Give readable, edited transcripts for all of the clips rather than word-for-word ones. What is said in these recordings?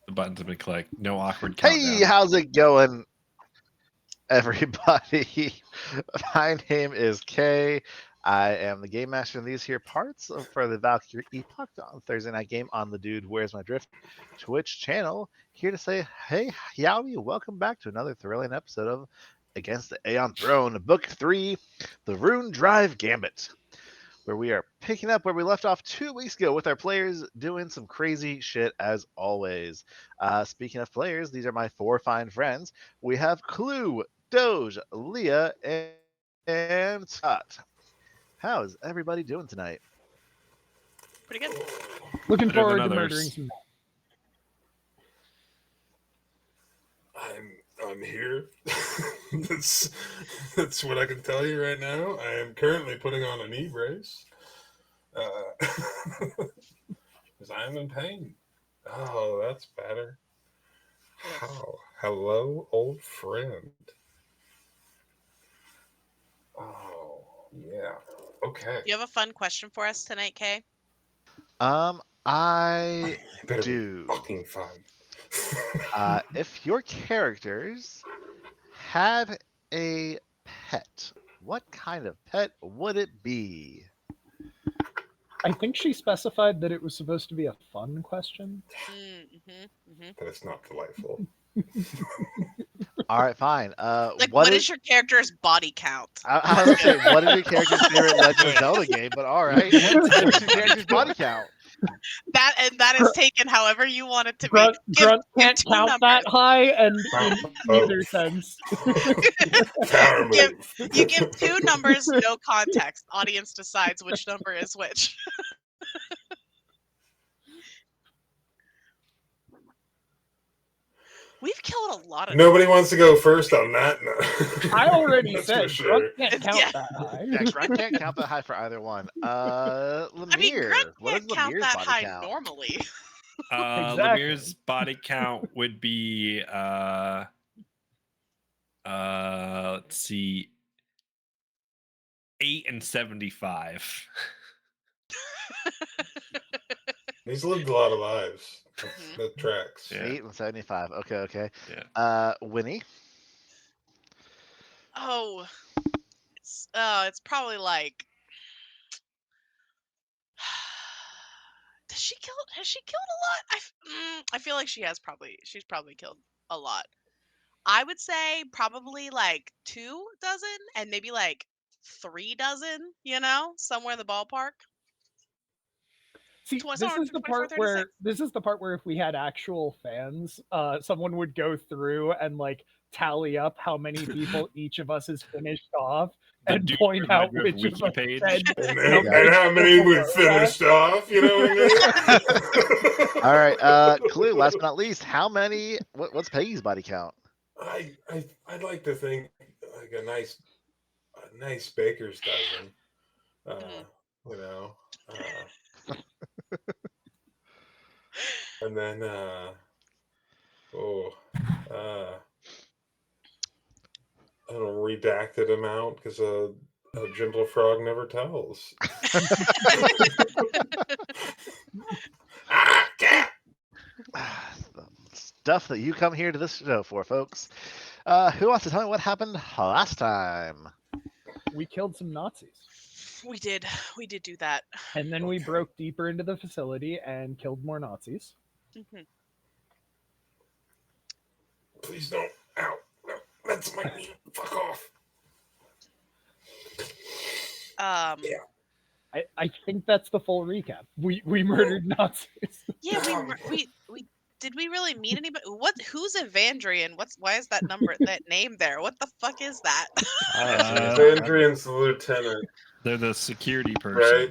the buttons have been clicked. No awkward Hey, countdown. how's it going, everybody? My name is Kay. I am the game master in these here parts for the Valkyrie Epoch on Thursday night game on the Dude Where's My Drift Twitch channel. Here to say, hey, Yowie, welcome back to another thrilling episode of Against the Aeon Throne, Book 3, The Rune Drive Gambit, where we are picking up where we left off 2 weeks ago with our players doing some crazy shit as always. Speaking of players, these are my 4 fine friends. We have Clue, Doge, Leah, and Scott. How is everybody doing tonight? Pretty good. Looking Better forward than to others. murdering some. I'm here. that's what I can tell you right now. I am currently putting on a knee brace because I am in pain. Oh, that's better. How? Hello, old friend. Oh, yeah. Okay. You have a fun question for us tonight, Kay? I It better do. be fucking fun. If your characters had a pet, what kind of pet would it be? I think she specified that it was supposed to be a fun question. But it's not delightful. All right, fine. Like, what is your character's body count? I was gonna say, what is your character's favorite Legend of Zelda game? But all right, what's your character's body count? That is taken however you want it to be. Grunt Give can't two count numbers. that high, and in Oh. neither sense. Power Give- move. You give 2 numbers, no context. Audience decides which number is which. We've killed a lot of. Nobody wants to go first on that. No. I already That's said for sure. Grunt can't count Yeah. that high. Yeah, Grunt can't count that high for either one. Lemire, I mean, Grunt what is can't count Lemire's that body high count? normally. Exactly. Lemire's body count would be let's see, 8 and 75. He's lived a lot of lives. Mhm. That tracks. Yeah. 8 and 75. Okay. Yeah. Winnie. Oh, it's probably like. Has she killed a lot? I feel like she's probably killed a lot. I would say probably like 2 dozen and maybe like 3 dozen, somewhere in the ballpark. See, Tw- this somewhere is the between 24, part where if we had actual fans, someone would go through and like tally up how many people each of us has finished off The and Dude point Where's My out Drift which of wiki us page. said And how many we finished off, you know what I mean? All right, Clue. Last but not least, how many? What's Peggy's body count? I'd like to think like a nice baker's dozen. You know. And then a redacted amount because a gentle frog never tells. Cat! The stuff that you come here to this show for, folks. Who wants to tell me what happened last time? we killed some Nazis. We did do that. And then we broke deeper into the facility and killed more Nazis. Mhm. Please don't. Ow. No, that's my knee. Fuck off. Yeah. I think that's the full recap. We murdered Nazis. Yeah, we did we really meet anybody? Who's Evandrian? Why is that name there? What the fuck is that? Vandrian's the lieutenant. They're the security person. Right?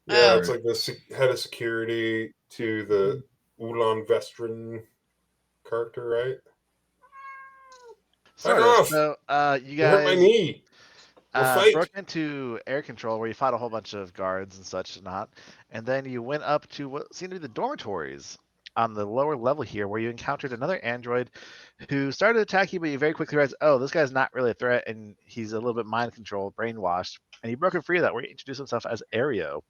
Yeah, Oh. it's like the head of security to the Ulan Vestrin character, right? Sort Fuck of. off. So, you You hurt my guys knee. We'll fight. broke into air control where you fought a whole bunch of guards and such not, and then you went up to what seemed to be the dormitories on the lower level here, where you encountered another android who started to attack you, but you very quickly realized, oh, this guy's not really a threat, and he's a little bit mind controlled, brainwashed, and he broke free of that, where he introduced himself as Aereo.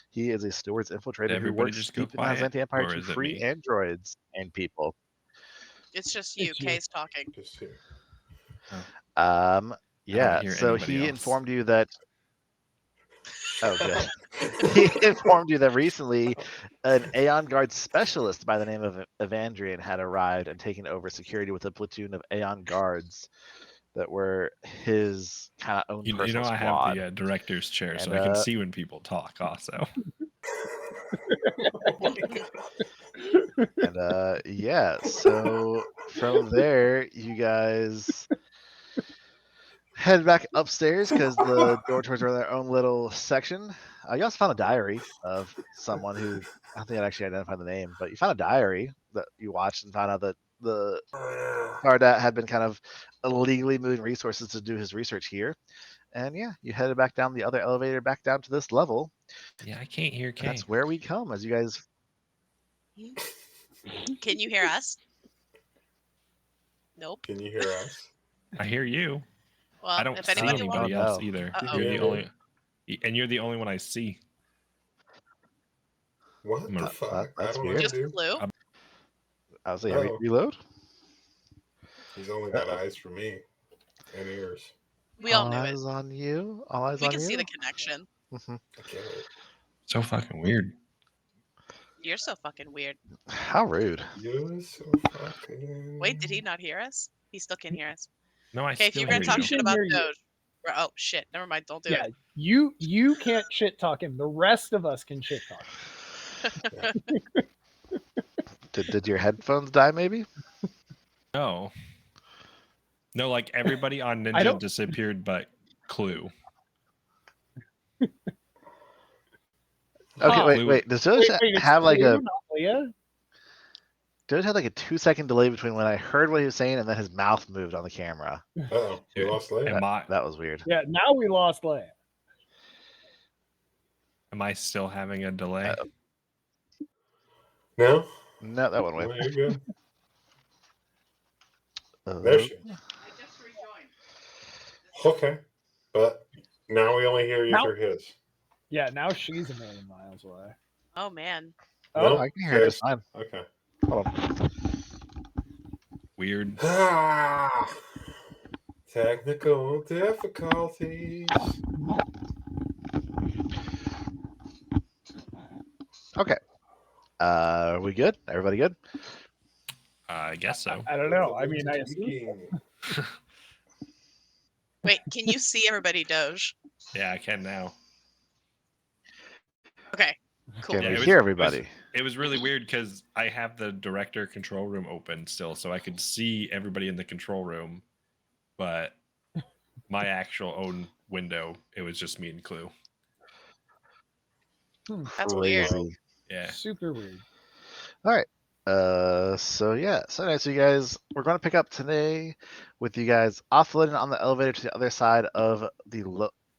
He is a stewards infiltrator who Everybody works just go deep in the quiet, Byzantium Empire or to is it free me? androids and people. It's just you. It's you. Kay's talking. Just here. Yeah, hear so anybody he else. informed you that. Oh, good. He informed you that recently an Aeon Guard specialist by the name of Evandrian had arrived and taken over security with a platoon of Aeon Guards that were his kind of own You personal know, I squad. have the director's chair, so And, I can see when people talk. Also, Oh my God. And yeah, so from there, you guys head back upstairs because the dormitories are in their own little section. You also found a diary of someone who I don't think I'd actually identify the name, but you found a diary that you watched and found out that the Sardat had been kind of illegally moving resources to do his research here. And yeah, you headed back down the other elevator back down to this level. yeah, I can't hear And Kay. that's where we come as you guys. Can you hear us? Nope. Can you hear us? I hear you. Well, I don't if see anybody anybody wants, else no. either. Uh-oh. You're Yeah, the dude. only, and you're the only one I see. What the fuck? I That's don't know, weird. just dude. Clue. I was like, Oh. reload. He's only got Uh-oh. eyes for me and ears. We all All knew it. eyes on you. All eyes We on can you. see the connection. Mhm. I can't wait. So fucking weird. You're so fucking weird. How rude. You're so fucking. Wait, did he not hear us? He still can't hear us. No, I Okay, if still you're gonna hear talk you. shit Can about hear you. Doge, oh shit, never mind. Don't do Yeah, it. you can't shit talk him. The rest of us can shit talk. Did your headphones die? Maybe. No, like everybody on Ninja don't- disappeared, but Clue. Okay, Huh. wait. Does Doge Wait, it's have like Clue, a? not Leah? Doge had like a 2-second delay between when I heard what he was saying and then his mouth moved on the camera. Oh, we Dude, lost Leia. That was weird. Yeah, now we lost Leia. Am I still having a delay? No? No, that went No, away. you're good. Uh, There she is. Okay. But now we only hear you Now- through his. Yeah, now she's a million miles away. Oh man. Oh, No? I can hear it just fine. Okay. Hold on. Weird. Ah, technical difficulties. Okay. Are we good? Everybody good? I guess so. I don't know. I mean, I assume. Wait, can you see everybody, Doge? Yeah, I can now. Okay. Cool. Can Yeah, we it was- hear it was- everybody? It was really weird because I have the director control room open still, so I could see everybody in the control room, but my actual own window, it was just me and Clue. That's weird. Crazy. Yeah. Super weird. All right. So yeah. So anyway, so you guys, we're going to pick up today with you guys offloading on the elevator to the other side of the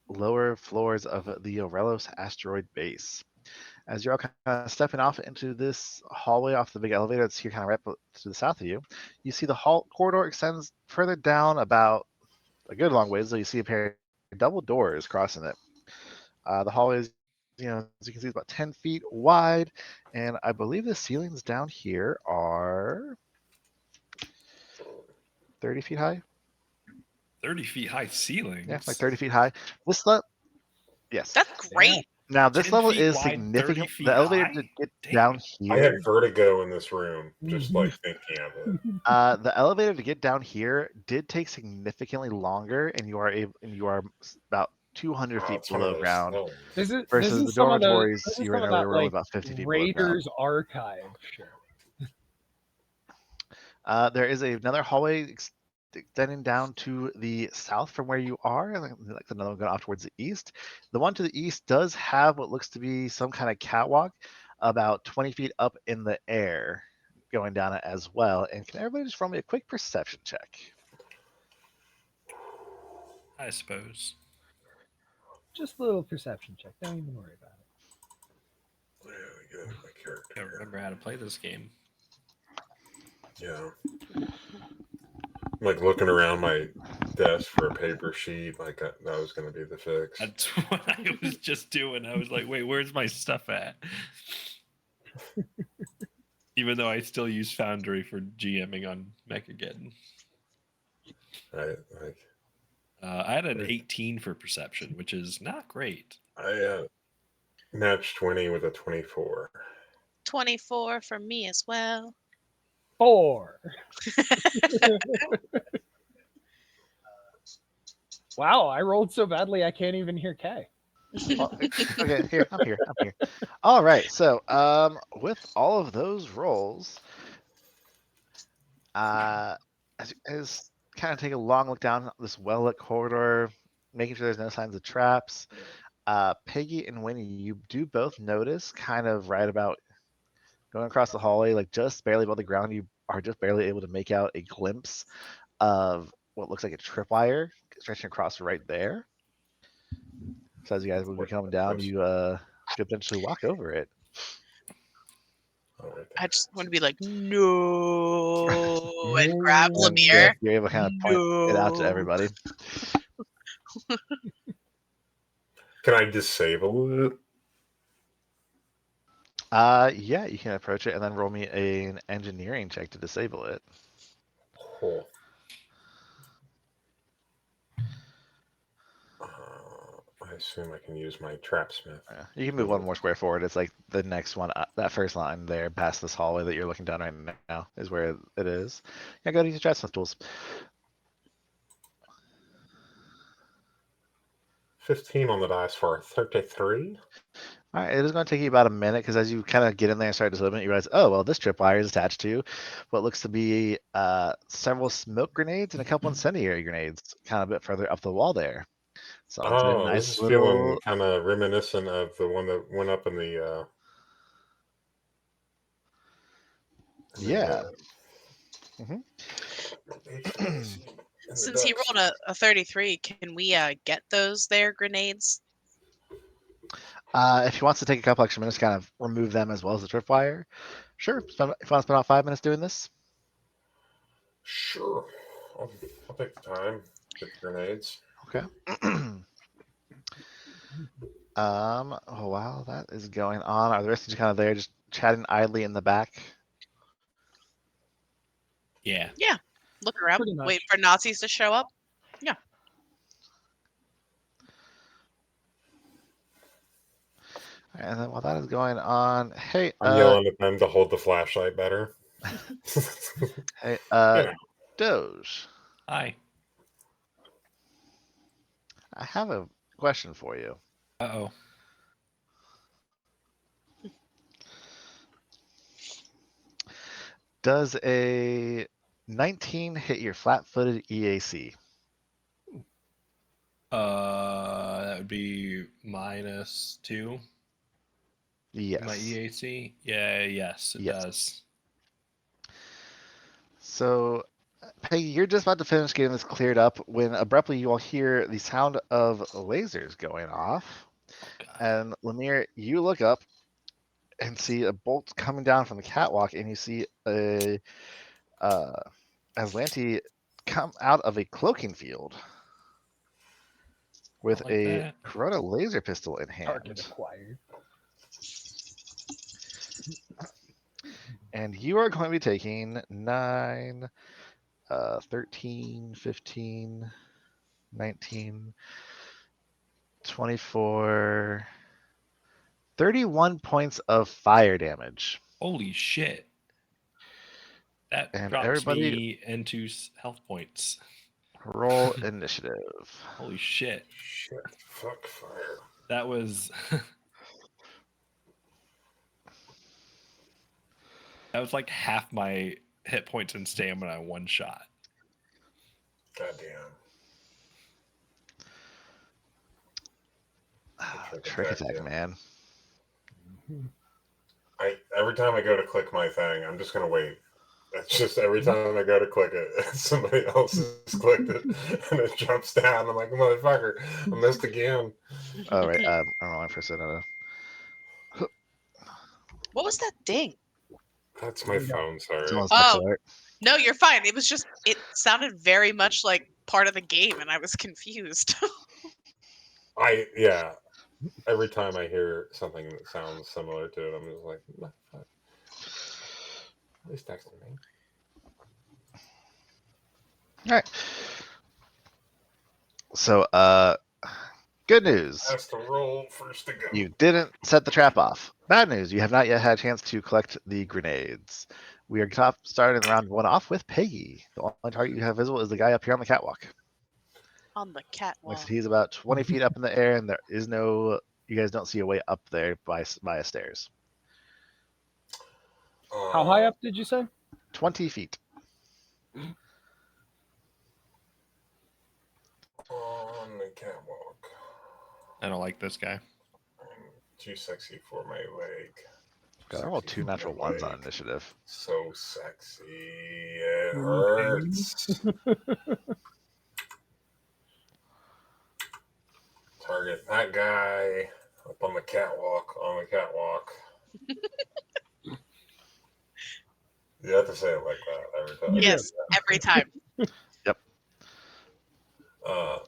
lower floors of the Orelos asteroid base. As you're all kind of stepping off into this hallway off the big elevator that's here kind of right to the south of you, you see the hall corridor extends further down about a good long ways. So you see a pair of double doors crossing it. The hallway is, as you can see, it's about 10 feet wide, and I believe the ceilings down here are 30 feet high. 30 feet high ceilings. Yeah, like 30 feet high. Yes. That's great. Now this 10 level feet is wide, 30 significant. feet The elevator high? to get Damn. down I here. had vertigo in this room, just like thinking of it. The elevator to get down here did take significantly longer, and you are about 200 Oh, feet it's one of below those ground stones. This is versus the some of dormitories this is you were in some of earlier that, were only like, about 50 feet below ground. Raiders archive shit. There is another hallway extending down to the south from where you are, and like another one going off towards the east. The one to the east does have what looks to be some kind of catwalk about 20 feet up in the air going down it as well. And can everybody just roll me a quick perception check? I suppose. Just a little perception check. Don't even worry about it. Yeah, get my character. I don't remember how to play this game. Yeah. I'm like looking around my desk for a paper sheet. Like that was going to be the fix. That's what I was just doing. I was like, wait, where's my stuff at? Even though I still use Foundry for GMing on Mechageddon. I had an 18 for perception, which is not great. I matched 20 with a 24. 24 for me as well. 4. Wow, I rolled so badly I can't even hear Kay. Okay, I'm here. All right, so with all of those rolls, as you guys kind of take a long look down this well-lit corridor, making sure there's no signs of traps, Peggy and Winnie, you do both notice, kind of right about going across the hallway, like just barely above the ground, you are just barely able to make out a glimpse of what looks like a tripwire stretching across right there. So as you guys will be coming down, you could potentially walk over it. I just want to be like, no, and grab Lemire. You're able to kind of point it out to everybody. Can I disable it? Yeah, you can approach it and then roll me an engineering check to disable it. Cool. I assume I can use my trapsmith. You can move one more square forward. It's like the next one, that first line there, past this hallway that you're looking down right now, is where it is. Yeah, go to use your trapsmith tools. 15 on the dice for 33. All right, it is going to take you about a minute because as you kind of get in there and start disabling it, you realize, oh, well, this tripwire is attached to what looks to be several smoke grenades and a couple incendiary grenades kind of a bit further up the wall there. So it's a nice this is little... feeling kind of reminiscent of the one that went up in the... yeah. Since he rolled a 33, can we get those there grenades? If he wants to take a couple extra minutes to kind of remove them as well as the tripwire, sure. If you want to spend about 5 minutes doing this. Sure. I'll take the time. Get the grenades. Okay. While that is going on, are the rest of you kind of there just chatting idly in the back? Yeah. Yeah. Look around, Pretty much. wait for Nazis to show up. Yeah. And then while that is going on, hey, I'm yelling at them to hold the flashlight better. hey, Doge. Hi. I have a question for you. Uh-oh. Does a 19 hit your flat-footed EAC? That would be -2. Yes. My EAC? Yeah, yes, it does. So, Peggy, you're just about to finish getting this cleared up when abruptly you all hear the sound of lasers going off. And Lemire, you look up and see a bolt coming down from the catwalk, and you see a Aslanti come out of a cloaking field with a Corona laser pistol in hand. Target acquired. And you are going to be taking 9, 13, 15, 19, 24, 31 points of fire damage. Holy shit. That And drops everybody me into health points. roll initiative. Holy shit. Shit. Fuck fire. That was... that was like half my hit points and stamina in one shot. Goddamn. Trick attack, man. Every time I go to click my thing, I'm just gonna wait. It's just every time I go to click it, somebody else has clicked it, and it jumps down. I'm like, motherfucker, I missed again. Oh, right. I'm rolling for Sonata. What was that ding? That's my phone. Sorry. Someone's Oh. text alert. No, you're fine. It was just it sounded very much like part of the game, and I was confused. Yeah. Every time I hear something that sounds similar to it, I'm just like, what the fuck? Who's texting me? All right. So, good news. Has to roll first to go. You didn't set the trap off. Bad news. You have not yet had a chance to collect the grenades. We are starting round 1 off with Peggy. The only target you have visible is the guy up here on the catwalk. On the catwalk. He's about 20 feet up in the air, and there is no. You guys don't see a way up there by a stairs. How high up did you say? 20 feet. On the catwalk. I don't like this guy. I'm too sexy for my leg. God, I rolled 2 natural ones on initiative. So sexy. It hurts. Target that guy up on the catwalk. On the catwalk. You have to say it like that every time. Yes, every time.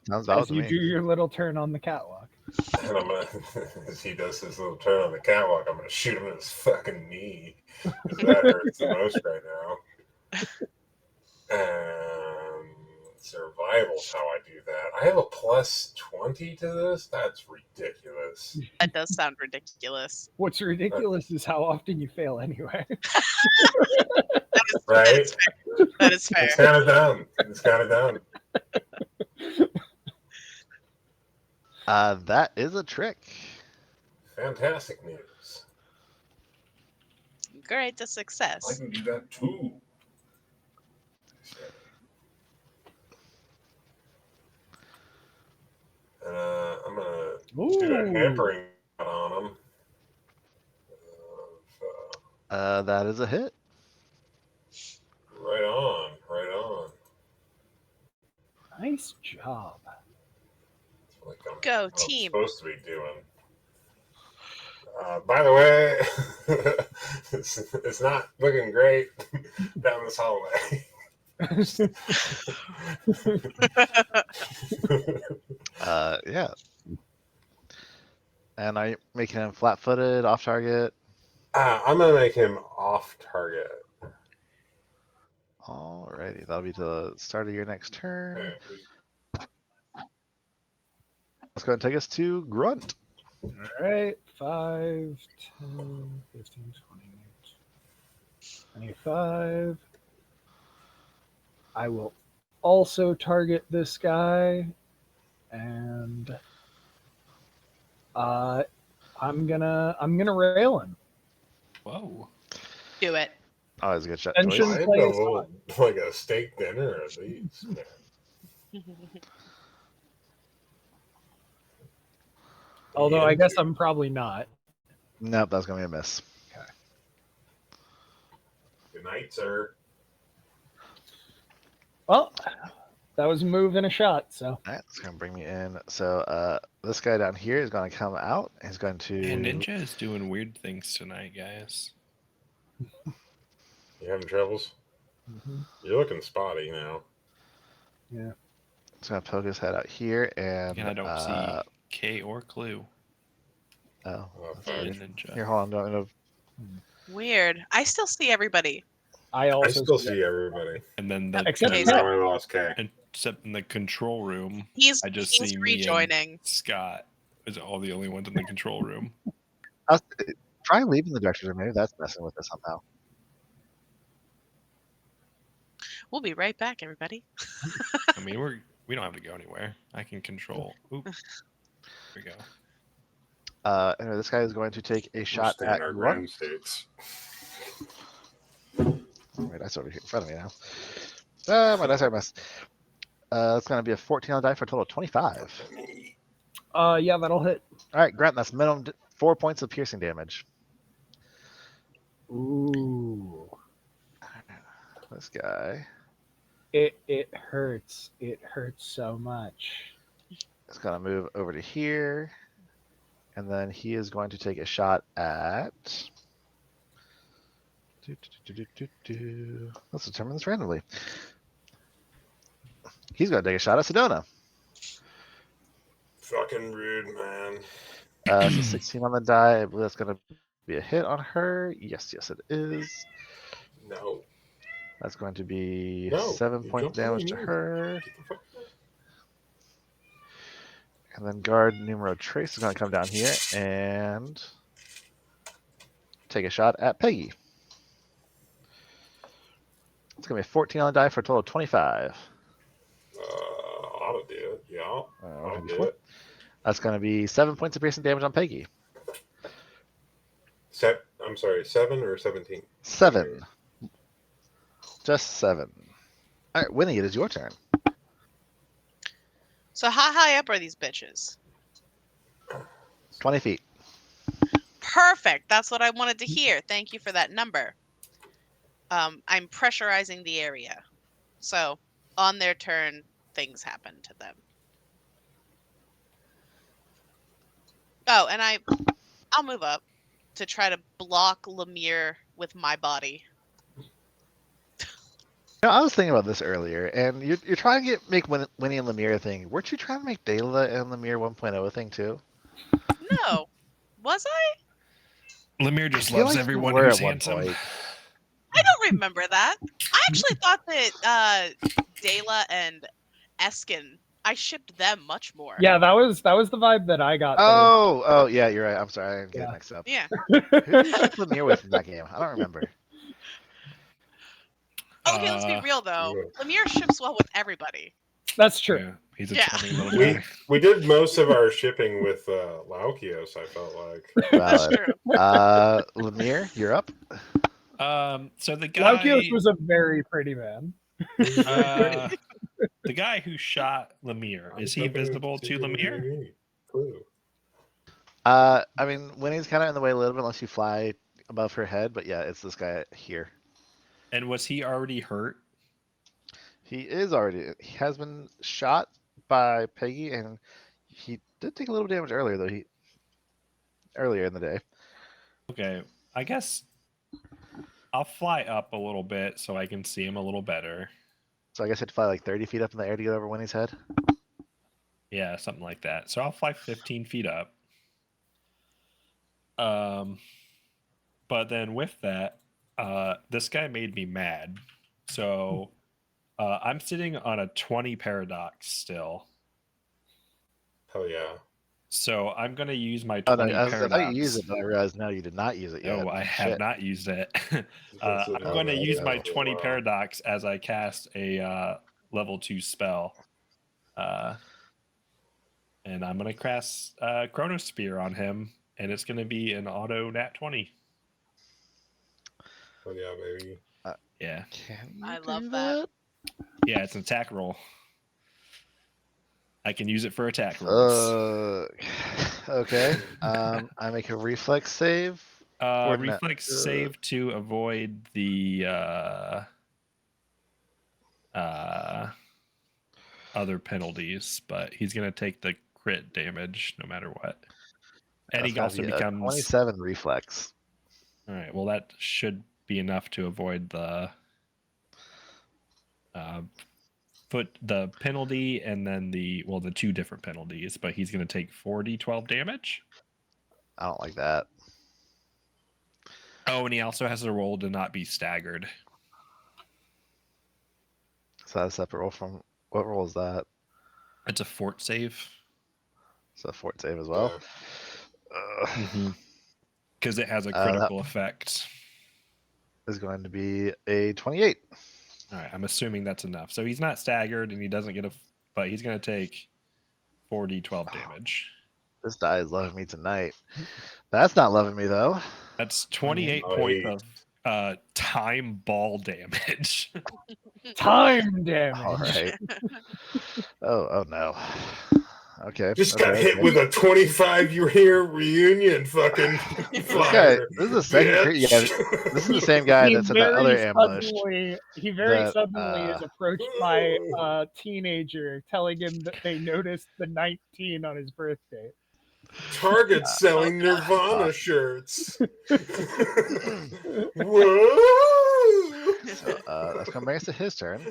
Sounds valid As to you me. do your little turn on the catwalk. And I'm gonna, as he does his little turn on the catwalk, I'm gonna shoot him in his fucking knee. 'Cause that hurts the most right now. And survival's how I do that. I have a plus 20 to this? That's ridiculous. That does sound ridiculous. What's ridiculous is how often you fail anyway. Right? That is fair. It's kind of dumb. It's kind of dumb. That is a trick. Fantastic news. Great to success. I can do that too. I'm gonna do a hampering on him. That is a hit. Right on, right on. Nice job. Like Go, I'm team. supposed to be doing. By the way, it's not looking great down this hallway. Yeah. And are you making him flat-footed, off target? I'm gonna make him off target. Alrighty, that'll be the start of your next turn. Let's go ahead and take us to Grunt. All right. 5, 10, 15, 20, 25. I will also target this guy. And I'm gonna rail him. Whoa. Do it. Always a good shot Tension. choice. I had a little, like a steak dinner of these, man. Although I guess I'm probably not. Nope, that's gonna be a miss. Good night, sir. Well, that was a move and a shot. So All right, it's gonna bring me in. So this guy down here is gonna come out. He's going to. And Ninja is doing weird things tonight, guys. You having troubles? You're looking spotty now. yeah. He's gonna poke his head out here, and And I don't see K or Clue. Oh, Oh, for weird. Ninja. Here, hold on. I'm gonna Weird. I still see everybody. I also I still see everybody. And then the Except Okay, And now I lost K. except in the control room, He's I just he's see rejoining. me and Scott is all the only ones in the control room. try leaving the director's room. Maybe that's messing with us somehow. We'll be right back, everybody. I mean, we don't have to go anywhere. I can control. Oop. Here we go. Anyway, this guy is going to take a We're shot staying at our Grunt. ground states. Wait, that's over here in front of me now. My dice are a mess. It's going to be a 14 on the die for a total of 25. Yeah, that'll hit. All right, Grant, that's minimum 4 points of piercing damage. Ooh. This guy It hurts. It hurts so much. is going to move over to here. And then he is going to take a shot at. Let's determine this randomly. He's going to take a shot at Sedona. Fucking rude, man. So 16 on the die. I believe that's going to be a hit on her. Yes, it is. No. That's going to be No. 7 You points of jumped on damage to me. her. Get the fuck out. And then guard numero trace is going to come down here and take a shot at Peggy. It's going to be a 14 on the die for a total of 25. I'll do it. Yeah. I'll do it. That's going to be 7 points of piercing damage on Peggy. I'm sorry, 7 or 17? 7. Just 7. All right, Winnie, it is your turn. So how high up are these bitches? 20 feet. Perfect. That's what I wanted to hear. Thank you for that number. I'm pressurizing the area. So on their turn, things happen to them. Oh, and I'll move up to try to block Lemire with my body. I was thinking about this earlier, and you're trying to make Winnie and Lemire a thing. Weren't you trying to make Dayla and Lemire 1.0 a thing too? No. Was I? Lemire just I feel loves like you everyone were who's at one handsome. point. I don't remember that. I actually thought that Dayla and Eskin, I shipped them much more. Yeah, that was the vibe that I got. Oh, yeah, you're right. I'm sorry, I didn't get it mixed up. Yeah. Who did you ship Lemire with in that game? I don't remember. Okay, let's be real though. Lemire ships well with everybody. That's true. Yeah, he's a Yeah. charming little guy. We did most of our shipping with Laukios, I felt like. That's Valid. true. Lemire, you're up. So the guy, Laukios was a very pretty man. the guy who shot Lemire, is he visible to Lemire? Clue. I mean, Winnie's kind of in the way a little bit unless you fly above her head, but yeah, it's this guy here. And was he already hurt? He has been shot by Peggy, and he did take a little damage earlier, though. Earlier in the day. Okay, I guess I'll fly up a little bit so I can see him a little better. So I guess I had to fly like 30 feet up in the air to get over Winnie's head. Yeah, something like that. So I'll fly 15 feet up. But then with that, this guy made me mad. So I'm sitting on a 20 paradox still. Hell yeah. So I'm going to use my Oh, no, 20 I paradox. thought you used it, but I realized no, you did not use it yet. No, I have not used it. I'm going to use my 20 paradox as I cast a level 2 spell. And I'm going to cast Chronosphere on him, and it's going to be an auto nat 20. Hell yeah, baby. Yeah. I love that. Yeah, it's an attack roll. I can use it for attack rolls. Okay. I make a reflex save. Reflex save to avoid the other penalties, but he's going to take the crit damage no matter what. And he also becomes 27 reflex. All right. Well, that should be enough to avoid the the penalty and then the two different penalties. But he's going to take 4d12 damage. I don't like that. Oh, and he also has a roll to not be staggered. So that's a separate roll from what roll is that? It's a fort save. So fort save as well. Because it has a critical effect. Is going to be a 28. All right, I'm assuming that's enough. So he's not staggered, and he doesn't get but he's going to take 4d12 damage. This die is loving me tonight. That's not loving me though. That's 28 points of time ball damage. Time damage. All right. Oh no. Okay. Just got hit with a 25-year reunion fucking flyer. This is the second. Yeah, this is the same guy that's in that other ambush. He very suddenly is approached by a teenager telling him that they noticed the 19 on his birthday. Target selling Nirvana fuck. shirts. Whoa! So that's gonna bring us to his turn.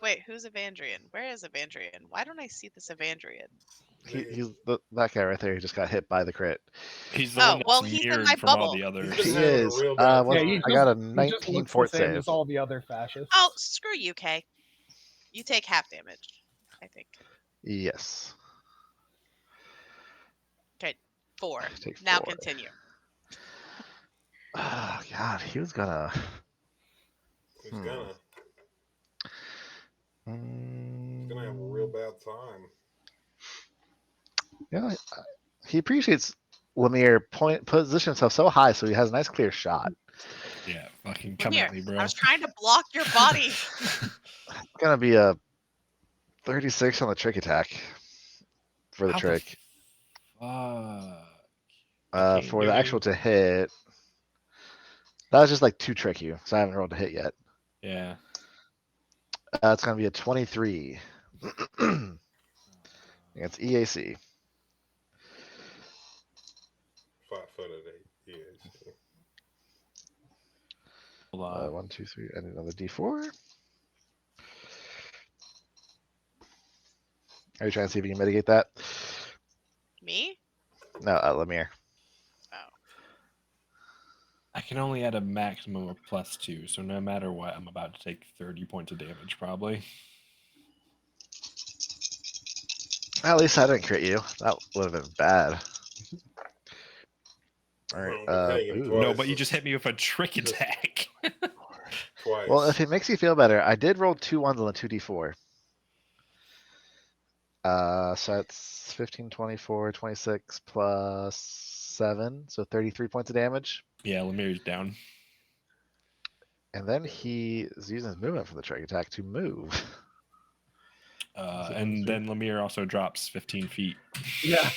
Wait, who's Evandrian? Where is Evandrian? Why don't I see this Evandrian? He's that guy right there. He just got hit by the crit. He's the Oh, one that's well, he's in mirrored my from all bubble. the others. He's He been having a is. real bad What- time. I got a He just 19 looks fort the same save. as all the other fascists. Oh, screw you, Kay. You take half damage, I think. Yes. Okay, 4. Take Now 4. continue. Oh God, he was gonna. He's gonna have a real bad time. Yeah, he appreciates Lemire position himself so high, so he has a nice clear shot. Yeah, fucking come Here, at me, bro. I was trying to block your body. It's gonna be a 36 on the trick attack for the How the trick. Fuck. I can't For do the any- actual to hit, that was just like too tricky, so I haven't rolled a hit yet. Yeah. It's gonna be a 23 against EAC. 5'8" EAC. Hold on. 1, 2, 3, and another D4. Are you trying to see if you can mitigate that? Me? No, Lemire. Oh. I can only add a maximum of +2, so no matter what, I'm about to take 30 points of damage, probably. At least I didn't crit you. That would have been bad. All right. Well, but hitting him Ooh. twice No, but you is just hit me with a trick just- attack. twice. Well, if it makes you feel better, I did roll 2 ones on the 2d4. So that's 15, 24, 26 plus 7, so 33 points of damage. Yeah, Lemire's down. And then he is using his movement for the trick attack to move. And then Lemire also drops 15 feet. Yeah,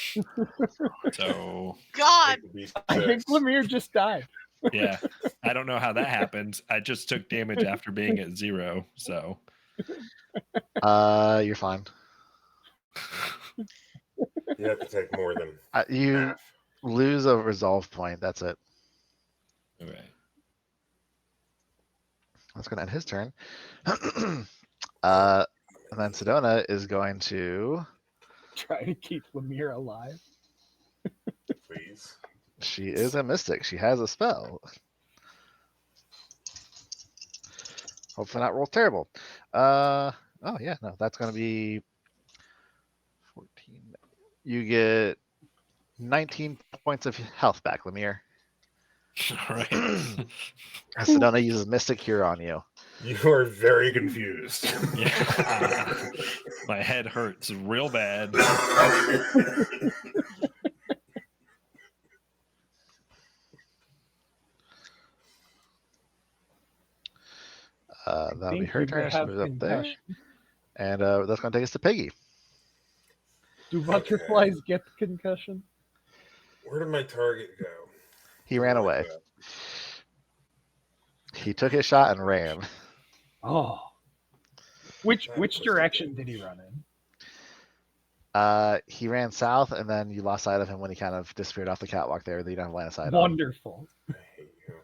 So, God. I think Lemire just died. yeah. I don't know how that happened. I just took damage after being at 0, so. You're fine. You have to take more than You half. lose a resolve point. That's it. Okay. That's going to end his turn. And then Sedona is going to. Try to keep Lemire alive. Please. She is a mystic. She has a spell. Hopefully not roll terrible. Oh yeah, no, that's gonna be 14. You get 19 points of health back, Lemire. All right. As Sedona uses Mystic Cure on you. You are very confused. Yeah. My head hurts real bad. That'll be Think her you turn. may She have moves up there. concussion. And that's gonna take us to Piggy. Do butterflies get concussion? Where did my target go? He ran away. He took his shot and ran. Oh. Which That was direction ridiculous. did he run in? He ran south, and then you lost sight of him when he kind of disappeared off the catwalk there that you don't have line of sight on. Wonderful. I hate you.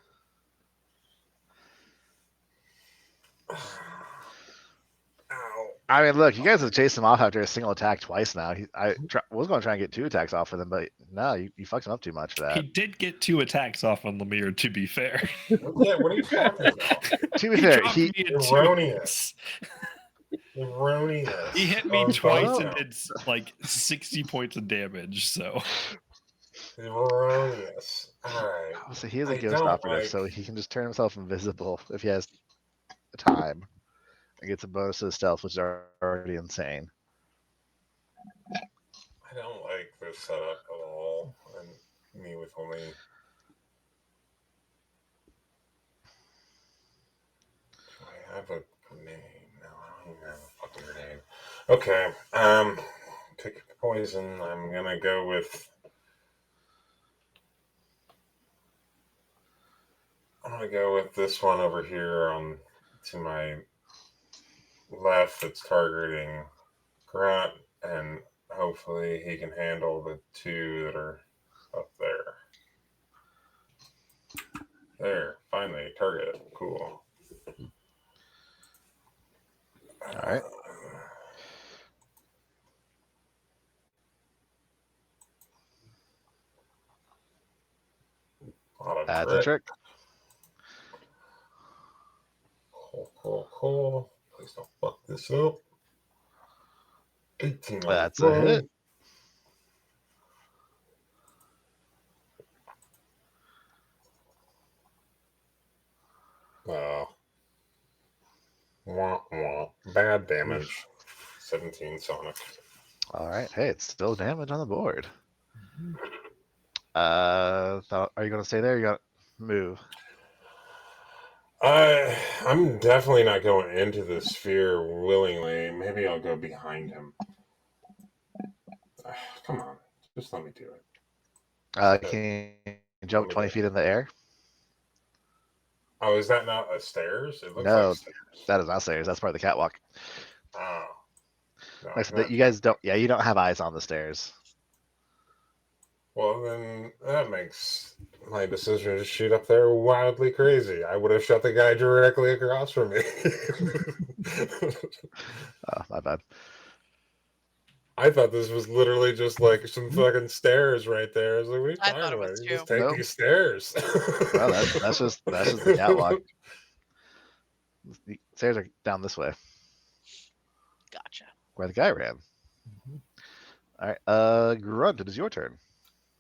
Ow. I mean, look, you guys have chased him off after a single attack twice now. I was going to try and get 2 attacks off with him, but no, you fucked him up too much for He that. did get 2 attacks off on Lemire, to be fair. Yeah, what are you talking about? To be fair, dropped he me in 2 Erroneous. hits. Erroneous. He hit me On twice both and counts. did like 60 points of damage, so. Erroneous. Alright. so he is a I ghost don't operative, like- so he can just turn himself invisible if he has time, and gets a bonus to the stealth, which is already insane. I don't like this setup at all. And me with only. Do I have a name? No, I don't even have a fucking name. Okay. Pick poison. I'm gonna go with. I'm gonna go with this one over here on to my left. That's targeting Grunt, and hopefully he can handle the two that are up there. There, finally, target. Cool. All right. That's a trick. Cool. Please don't fuck this up. 18 on That's the a hit. Oh. Wah, wah. Bad damage. 17 Sonic. All right. Hey, it's still damage on the board. Are you going to stay there? Or you got to move? I'm definitely not going into the sphere willingly. Maybe I'll go behind him. Come on. Just let me do it. Can you jump 20 feet in the air? Oh, is that not a stairs? It looks No, like stairs. that is not stairs. That's part of the catwalk. Oh. No, Like, so you guys don't. Yeah, you don't have eyes on the stairs. Well, then that makes my decision to shoot up there wildly crazy. I would have shot the guy directly across from me. Oh, my bad. I thought this was literally just like some fucking stairs right there. I was like, what are you I talking thought it about? was You too. just take Nope. these stairs. Well, that's just the catwalk. The stairs are down this way, Gotcha. where the guy ran. All right. Grunt, it is your turn.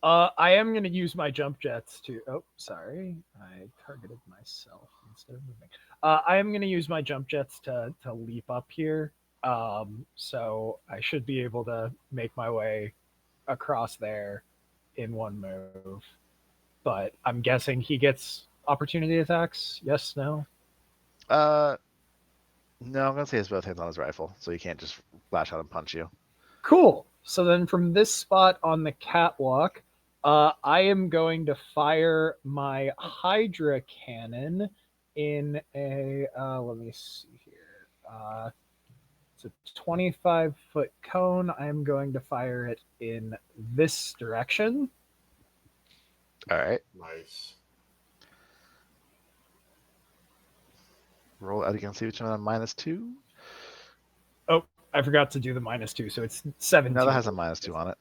I am going to use my jump jets to. Oh, sorry, I targeted myself instead of moving. I am going to use my jump jets to leap up here. So I should be able to make my way across there in one move. But I'm guessing he gets opportunity attacks. Yes, no. No, I'm gonna say he has both hands on his rifle, so he can't just flash out and punch you. Cool. So then from this spot on the catwalk, I am going to fire my Hydra cannon in a, let me see here. It's a 25-foot cone. I'm going to fire it in this direction. All right. Nice. Roll out against each one on -2. Oh, I forgot to do the -2, so it's 17. No, that has a -2 on it.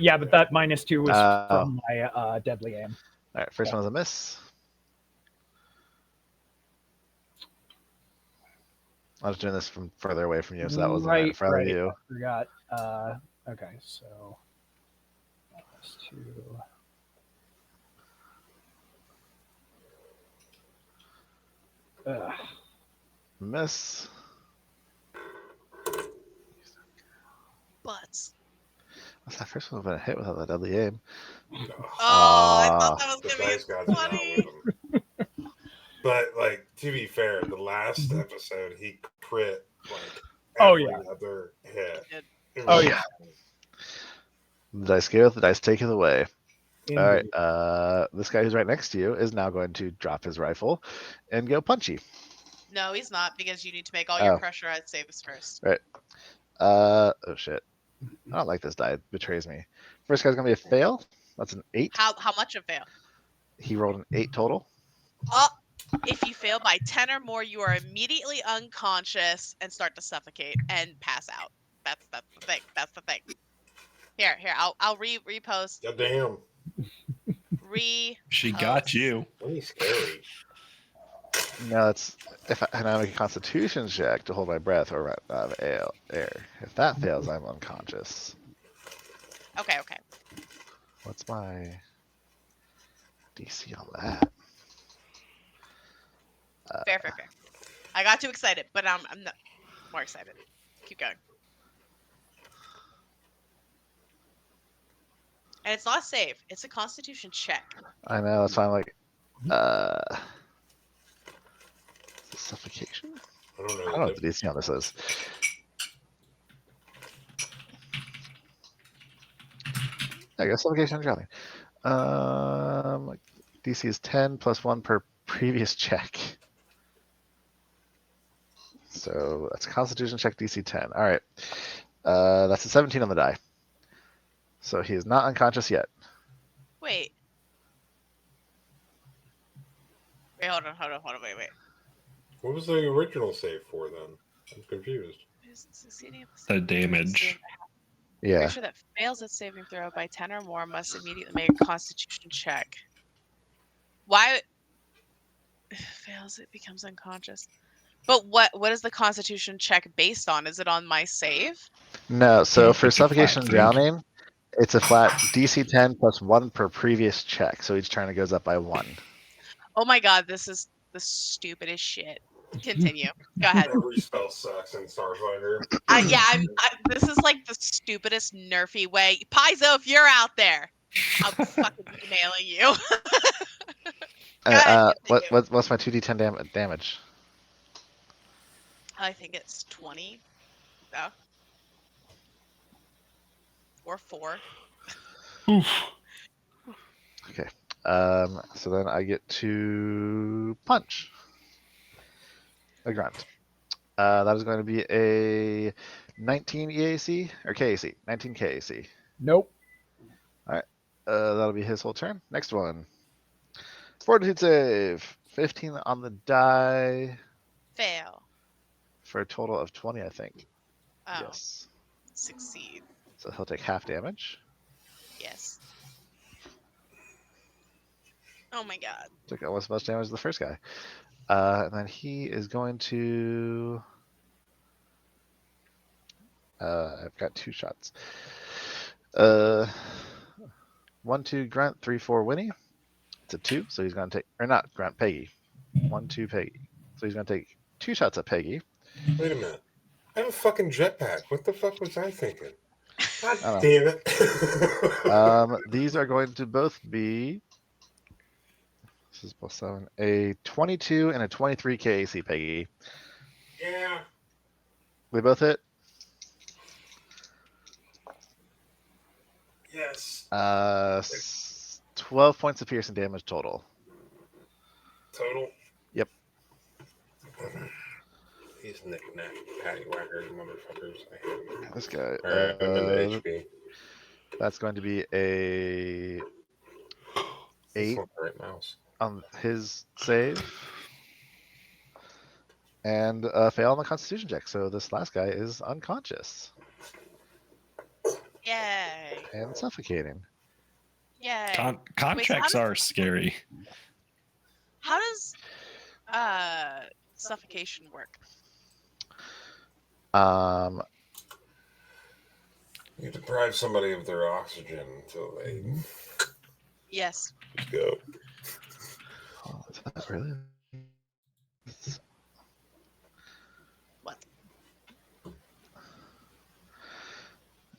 Yeah, but that -2 was from my deadly aim. All right, first one is a miss. I was doing this from further away from you, so that wasn't right in front of you. I forgot. Okay, so -2. Miss. Butts. That's that first one would have been a hit without the deadly aim. Oh, I thought that was The gonna dice be gods are not funny. with him. But like, to be fair, the last episode he crit like every other hit. Oh yeah. The dice give it, the dice take it away. Indeed. All right, this guy who's right next to you is now going to drop his rifle and go punchy. No, he's not, because you need to make all your pressurized saves first. Right. Oh shit. I don't like this die. It betrays me. First guy's gonna be a fail. That's an 8. How much a fail? He rolled an 8 total. If you fail by 10 or more, you are immediately unconscious and start to suffocate and pass out. That's the thing. That's the thing. Here, I'll repost. God damn. She got you. Really scary. No, it's if I make a Constitution check to hold my breath or run out of air. If that fails, I'm unconscious. Okay. What's my DC on that? Fair. I got too excited, but I'm not more excited. Keep going. And it's not a save. It's a Constitution check. I know. That's why I'm like, suffocation. I don't I don't know what the DC on this is. I guess suffocation and drowning. DC is 10 plus 1 per previous check. So that's Constitution check DC 10. All right. That's a 17 on the die. So he is not unconscious yet. Wait. Wait, hold on, wait. What was the original save for then? I'm confused. The damage. Yeah. Creature that fails its saving throw by 10 or more must immediately make a Constitution check. Why fails? It becomes unconscious. But what is the Constitution check based on? Is it on my save? No, so for It's a flat suffocation and thing. drowning, it's a flat DC 10 plus 1 per previous check. So each turn it goes up by 1. Oh my god, this is the stupidest shit. Continue. Go ahead. Every spell sucks in Starfinder. This is like the stupidest nerfy way. Paizo, if you're out there, I'm fucking emailing you. Go ahead, continue. What's my 2d10 damage? I think it's 20. Oh. Or 4. Okay. So then I get to punch a grunt. That is going to be a 19 EAC or KAC. 19 KAC. Nope. That'll be his whole turn. Next one. Fortitude save. 15 on the die Fail. for a total of 20, I think. Oh. Yes. Succeed. So he'll take half damage. Yes. Oh my god. Took almost as much damage as the first guy. And then he is going to. I've got 2 shots. 1, 2 grunt, 3, 4 Winnie. It's a 2, so he's going to take, or not grunt, Peggy. 1, 2 Peggy. So he's going to take 2 shots at Peggy. Wait a minute. I have a fucking jetpack. What the fuck was I thinking? God I don't damn it. These are going to both be. This is plus 7. A 22 and a 23 KAC, Peggy. Yeah. They both hit. Yes. 12 points of piercing damage total. Total? Yep. These knick-knack paddywhacker motherfuckers. I hate them. This guy. Alright, I'm into HP. That's going to be a 8 Not the right mouse. on his save. And fail on the Constitution check. So this last guy is unconscious Yay. and suffocating. Yay. Contracts does- are scary. How does suffocation work? You deprive somebody of their oxygen until they Yes. go. Oh, is that really? What?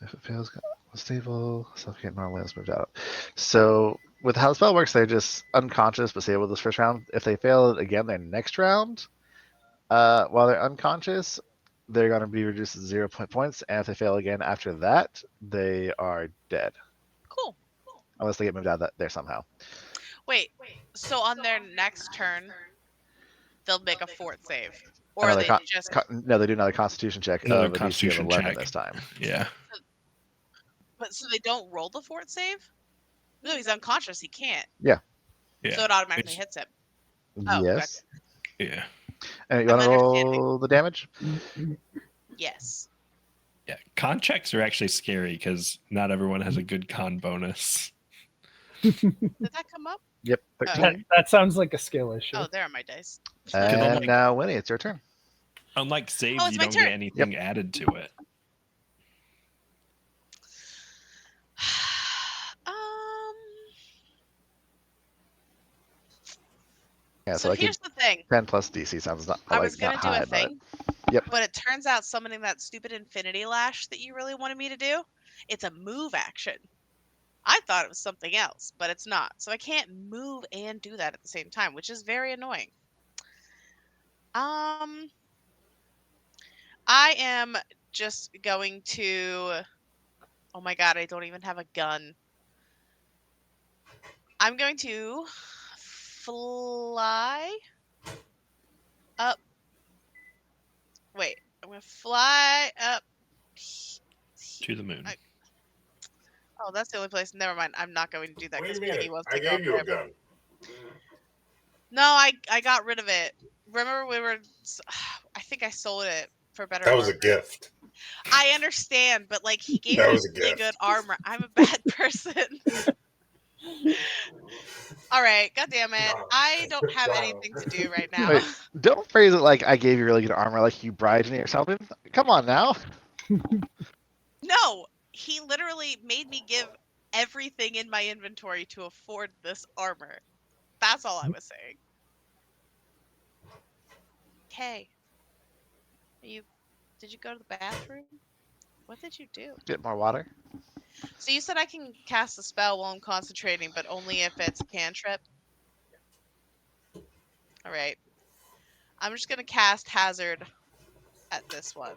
If it fails, stable, suffocate normally is moved out. So with how the spell works, they're just unconscious but stable this first round. If they fail it again their next round, while they're unconscious, they're going to be reduced to 0 points. And if they fail again after that, they are dead. Cool. Unless they get moved out of there somehow. Wait. So on their next turn, they'll make a fort save, or Another they just. No, they do another Constitution check Another of a DC of Constitution 11 check. this time. Yeah. But so they don't roll the fort save? No, he's unconscious. He can't. Yeah. Yeah. So it automatically It's- hits him. Oh, Yes. Yeah. And you want to I'm roll the damage? Yes. Yeah. Con checks are actually scary because not everyone has a good con bonus. Did that come up? Yep. Oh. 13. That sounds like a skill issue. Oh, there are my dice. And unlike- now, Winnie, it's your turn. Unlike saves, it's you my don't turn. get anything added to it. Yeah, So like here's the thing. 10 plus DC sounds not I like was gonna not do high, a thing. Yep. But it turns out summoning that stupid Infinity Lash that you really wanted me to do, it's a move action. I thought it was something else, but it's not. So I can't move and do that at the same time, which is very annoying. I am just going to. Oh my god, I don't even have a gun. I'm going to fly up. Wait, I'm going to fly up To the moon. Oh, that's the only place. Never mind. I'm not going to do that What do because you mean? Piggy wants I to go up gave you there. a gun. No, I got rid of it. Remember we were. I think I sold it for better That was a armor. gift. I understand, but like he gave That me was a really gift. good armor. I'm a bad person. All right, God damn it. I don't have anything to do right now. Wait, don't phrase it like I gave you really good armor, like you bribed me or something. Come on now. No, he literally made me give everything in my inventory to afford this armor. That's all I was saying. Hey, did you go to the bathroom? What did you do? Get more water. So you said I can cast a spell while I'm concentrating, but only if it's a cantrip? All right. I'm just going to cast Hazard at this one.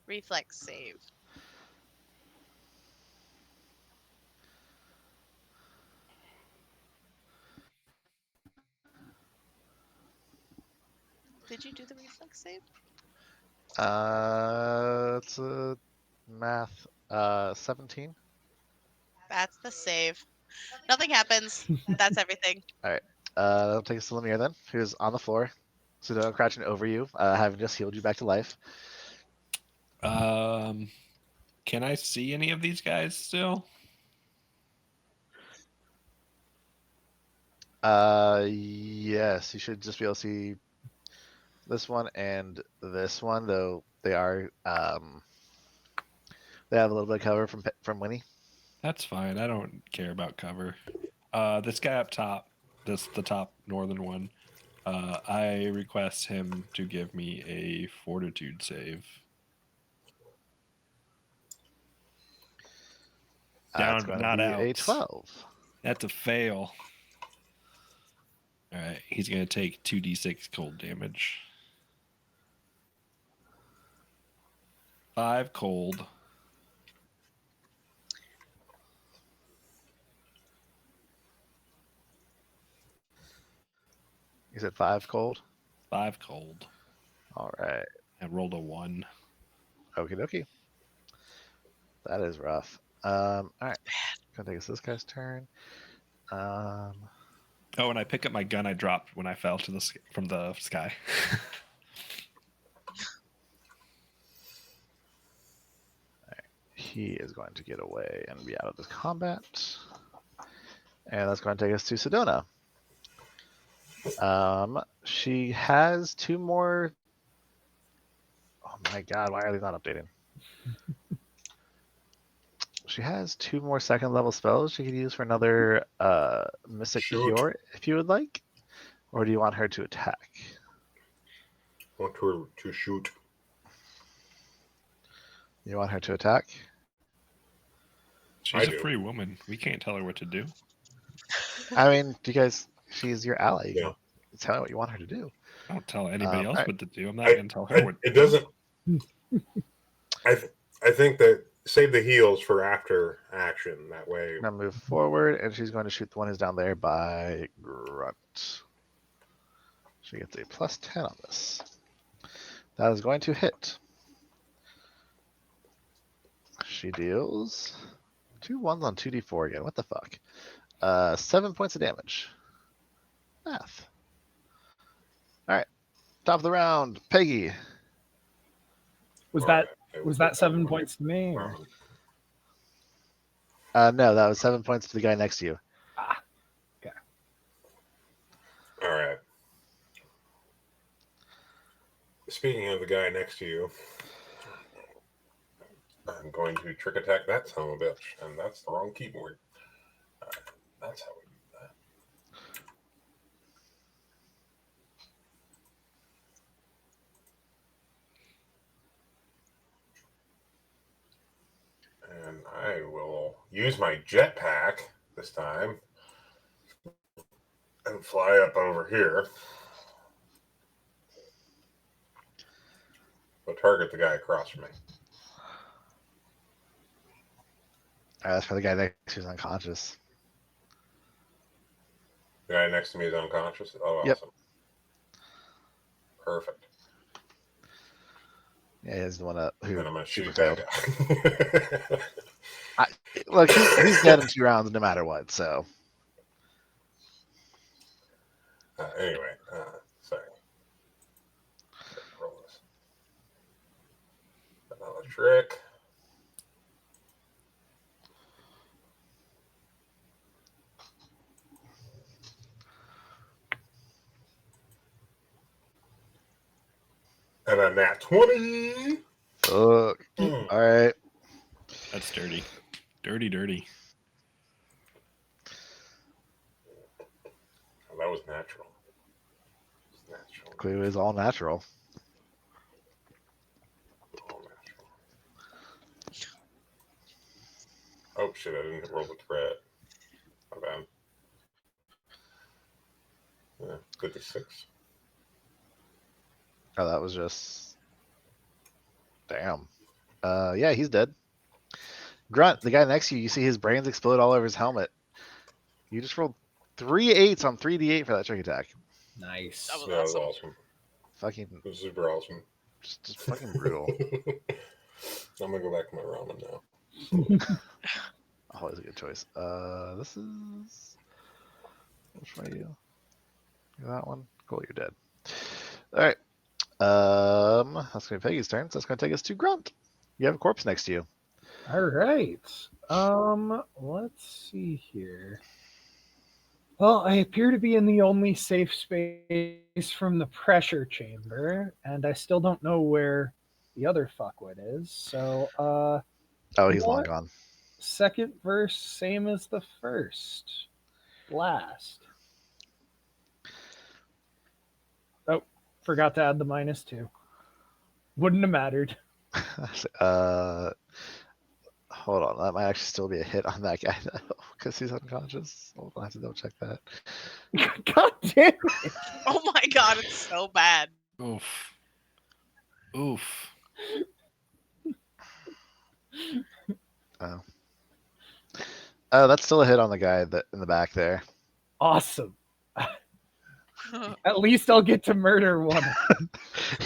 Reflex save. Did you do the reflex save? It's a math. 17. That's the save. Nothing happens. That's everything. That'll take us to Lemire then, who's on the floor. So crouching over you, having just healed you back to life. Can I see any of these guys still? Yes, you should just be able to see this one and this one, though they are they have a little bit of cover from Winnie. That's fine. I don't care about cover. This guy up top, the top northern one. I request him to give me a fortitude save. It's Down, going but not to be out. a 12. That's a fail. All right, he's going to take 2d6 cold damage. 5 cold. You said 5 cold? 5 cold. All right. I rolled a 1. Okie dokie. That is rough. All right. Gonna take us this guy's turn. Oh, and I pick up my gun I dropped when I fell from the sky. He is going to get away and be out of this combat. And that's going to take us to Sedona. She has 2 more. Oh my god, why are they not updating? She has 2 more second level spells she could use for another Mystic Cure if you would like. Or do you want her to attack? I want her to shoot. You want her to attack? She's a free woman. We can't tell her what to do. I mean, she's your ally. You Yeah. can tell her what you want her to do. I don't tell anybody else alright. what to do. I'm not going to tell her what to It do. doesn't. I think that save the heals for after action. That way. I'm gonna move forward, and she's going to shoot the one who's down there by Grunt. She gets a +10 on this. That is going to hit. She deals 2 1s on 2d4 again. What the fuck? 7 points of damage. Math. All right. Top of the round, Peggy. Was that 7 points to me? Or? No, that was 7 points to the guy next to you. Ah, okay. All right. Speaking of the guy next to you, I'm going to trick attack that son of a bitch, and that's the wrong keyboard. All right, that's how we do that. And I will use my jetpack this time and fly up over here. But target the guy across from me. That's for the guy next to who's unconscious. The guy next to me is unconscious. Oh, Yep. awesome. Perfect. Yeah, he's the one that And who then I'm gonna super shoot failed. that guy. Look, he's dead in 2 rounds no matter what. So Anyway, sorry. Roll this. Another trick. And a nat 20. look. Mm. All right. That's dirty. Dirty. Oh, that was natural. It's natural. Clearly, it's all natural. All natural. Oh shit! I didn't roll the threat. My bad. Yeah, 56. Oh, that was just. Damn. Yeah, he's dead. Grunt, the guy next to you, you see his brains explode all over his helmet. You just rolled 3 8s on 3d8 for that trick attack. Nice. That was Yeah, that was awesome. awesome. Fucking, It was super awesome. just fucking brutal. I'm gonna go back to my ramen now. Always a good choice. This is. Which one are you? You're that one? Cool, you're dead. All right. That's gonna be Peggy's turn. So that's gonna take us to Grunt. You have a corpse next to you. All right. Let's see here. Well, I appear to be in the only safe space from the pressure chamber, and I still don't know where the other fuckwit is. So, Oh, he's long what? gone. Second verse, same as the first. Blast. Oh, forgot to add the -2. Wouldn't have mattered. Hold on. That might actually still be a hit on that guy though, because he's unconscious. Hold on, I have to double check that. God damn it. Oh my god, it's so bad. Oof. Oh. Oh, that's still a hit on the guy that in the back there. Awesome. At least I'll get to murder one.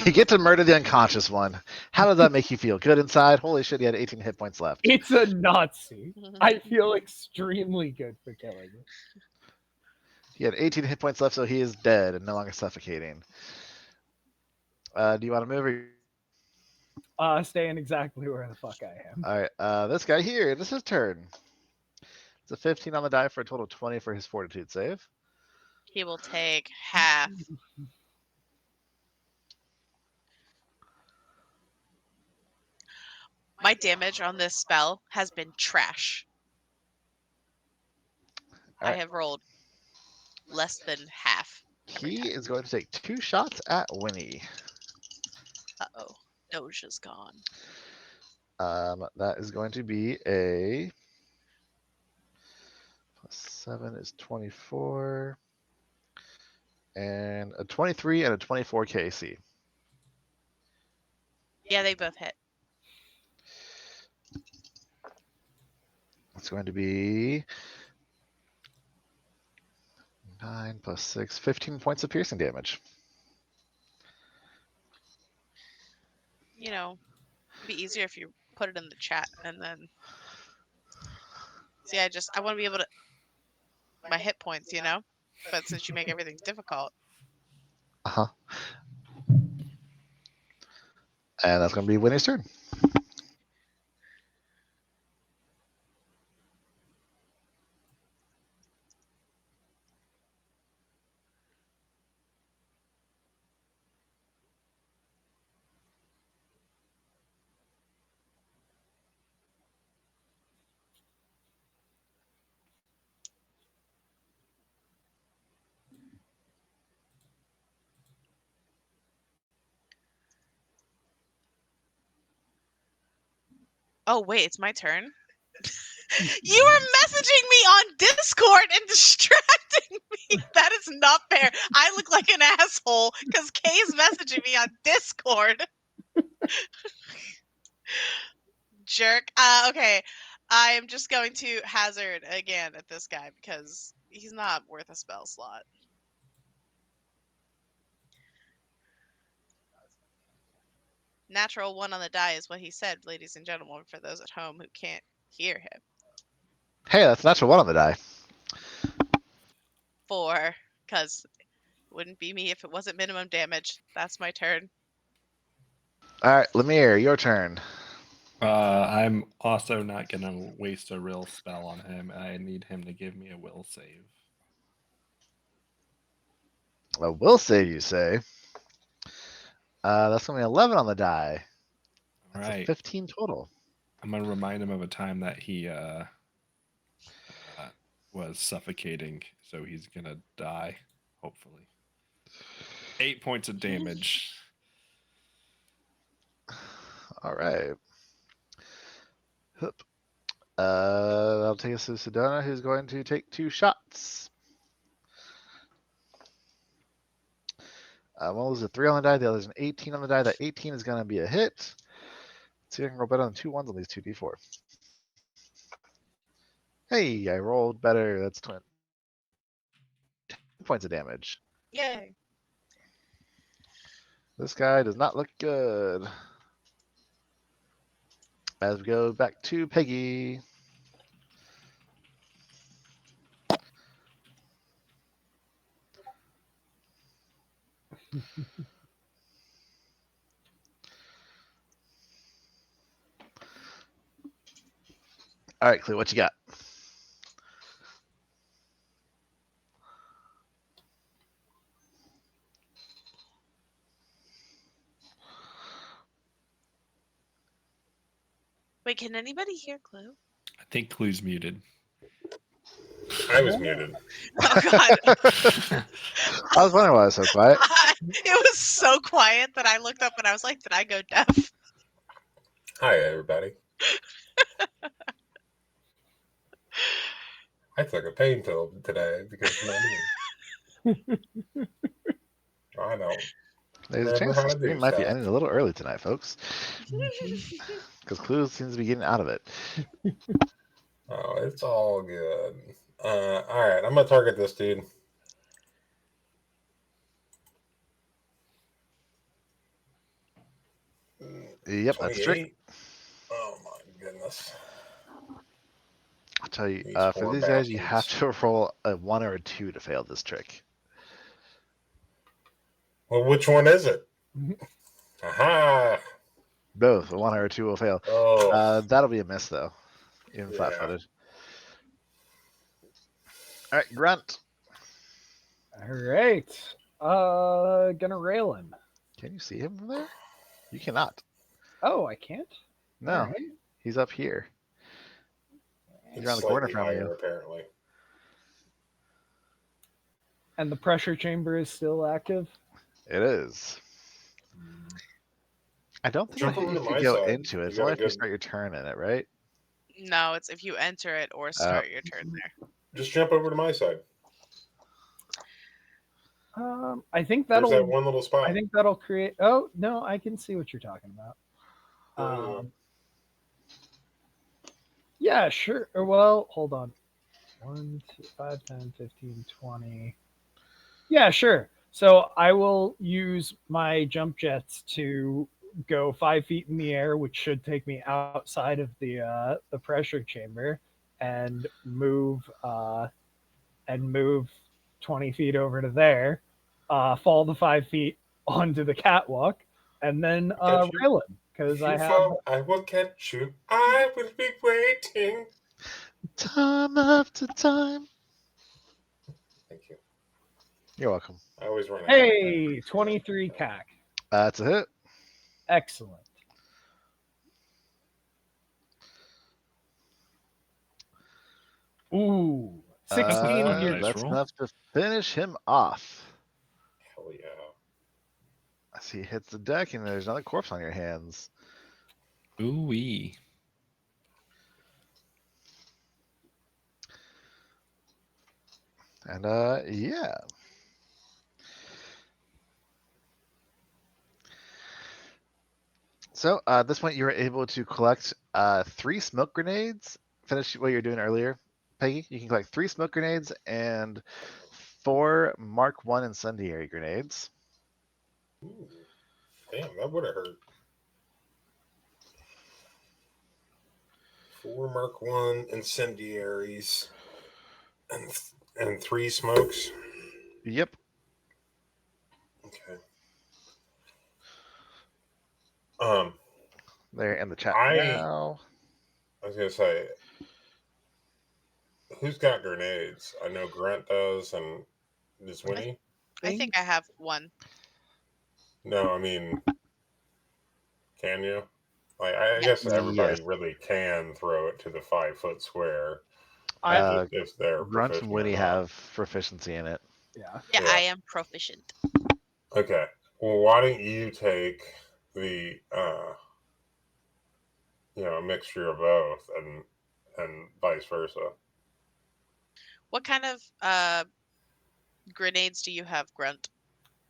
You get to murder the unconscious one. How does that make you feel? Good inside? Holy shit, he had 18 hit points left. It's a Nazi. I feel extremely good for killing it. He had 18 hit points left, so he is dead and no longer suffocating. Do you want to move? Or... Staying exactly where the fuck I am. All right. This guy here, this is his turn. It's a 15 on the die for a total of 20 for his fortitude save. He will take half. My damage on this spell has been trash. I Alright. have rolled less than half. He is going to take 2 shots at Winnie. Uh-oh. Doja's gone. That is going to be a +7 is 24, and a 23 and a 24 KC. Yeah, they both hit. It's going to be 9 + 6, 15 points of piercing damage. You know, it'd be easier if you put it in the chat and then. See, I want to be able to. My hit points, you know? But since you make everything difficult. Uh-huh. And that's going to be Winnie's turn. Oh, wait, it's my turn? You were messaging me on Discord and distracting me. That is not fair. I look like an asshole because Kay's messaging me on Discord. Jerk. Okay. I am just going to hazard again at this guy because he's not worth a spell slot. Natural 1 on the die is what he said, ladies and gentlemen, for those at home who can't hear him. Hey, that's a natural 1 on the die. 4, because it wouldn't be me if it wasn't minimum damage. That's my turn. All right, Lemire, your turn. I'm also not gonna waste a real spell on him. I need him to give me a will save. A will save, you say? That's going to be 11 on the die. All That's a right. 15 total. I'm gonna remind him of a time that he was suffocating, so he's gonna die. Hopefully, 8 points of damage. All right. Hup. I'll take us to Sedona, who's going to take 2 shots. One was a 3 on the die, the other's an 18 on the die. That 18 is going to be a hit. Let's see if I can roll better than 2 1s on these 2d4. Hey, I rolled better. That's 10 points of damage. Yay. This guy does not look good. As we go back to Peggy. All right, Clue, what you got? Wait, can anybody hear Clue? I think Clue's muted. I was muted. Oh, God. I was wondering why it was so quiet. It was so quiet that I looked up and I was like, did I go deaf? Hi, everybody. I took a pain pill today because of my knee. I know. There's a Remember chance how the to do stream might be stuff. ending a little early tonight, folks. Because Clue seems to be getting out of it. Oh, it's all good. All right, I'm gonna target this dude. Yep, that's trick. 28. Oh my goodness. I'll tell you, These for poor these guys, you have bastards. to roll a 1 or a 2 to fail this trick. Well, which one is it? Aha! Both, a 1 or a 2 will fail. Oh, That'll be a miss, though, even Yeah. flat-footed. All right, Grunt. All right. Gonna rail him. Can you see him from there? You cannot. Oh, I can't? No, All right. he's up here. He's he's around the corner slightly from higher, you. apparently. And the pressure chamber is still active? It is. I don't think Jump that over you to could my go side. into it. You It's got only a if you good. start your turn in it, right? No, it's if you enter it or start your turn there. Just jump over to my side. I think There's that that'll. one little spot. I think that'll create. Oh no, I can see what you're talking about. Oh. Yeah, sure. Well, hold on. 1, 2, 5, 10, 15, 20. Yeah, sure. So I will use my jump jets to go 5 feet in the air, which should take me outside of the pressure chamber, and move 20 feet over to there, fall the 5 feet onto the catwalk, and then Catch you. rail him because If I you have. fall, I will catch you. I will be waiting. Time after time. Thank you. You're welcome. I always run. Hey, 23 CAC. That's a hit. Excellent. Ooh, 16 fun here. dice That's roll. enough to finish him off. Hell yeah. As he hits the deck and there's another corpse on your hands. Ooh wee. And yeah. So at this point, you were able to collect 3 smoke grenades. Finish what you were doing earlier, Peggy. You can collect 3 smoke grenades and 4 Mark 1 incendiary grenades. Ooh. Damn, that would have hurt. 4 Mark 1 incendiaries and 3 smokes. Yep. Okay. They're in the chat I now. was gonna say, who's got grenades? I know Grant does, and does Winnie? I think I have one. No, I mean, can you? Like, I Yeah. guess everybody Yes. really can throw it to the 5-foot square I if they're Grunt proficient and or Winnie not. have proficiency in it. yeah. Yeah, Yeah. I am proficient. Okay. Well, why don't you take the a mixture of both and vice versa? What kind of grenades do you have, Grunt?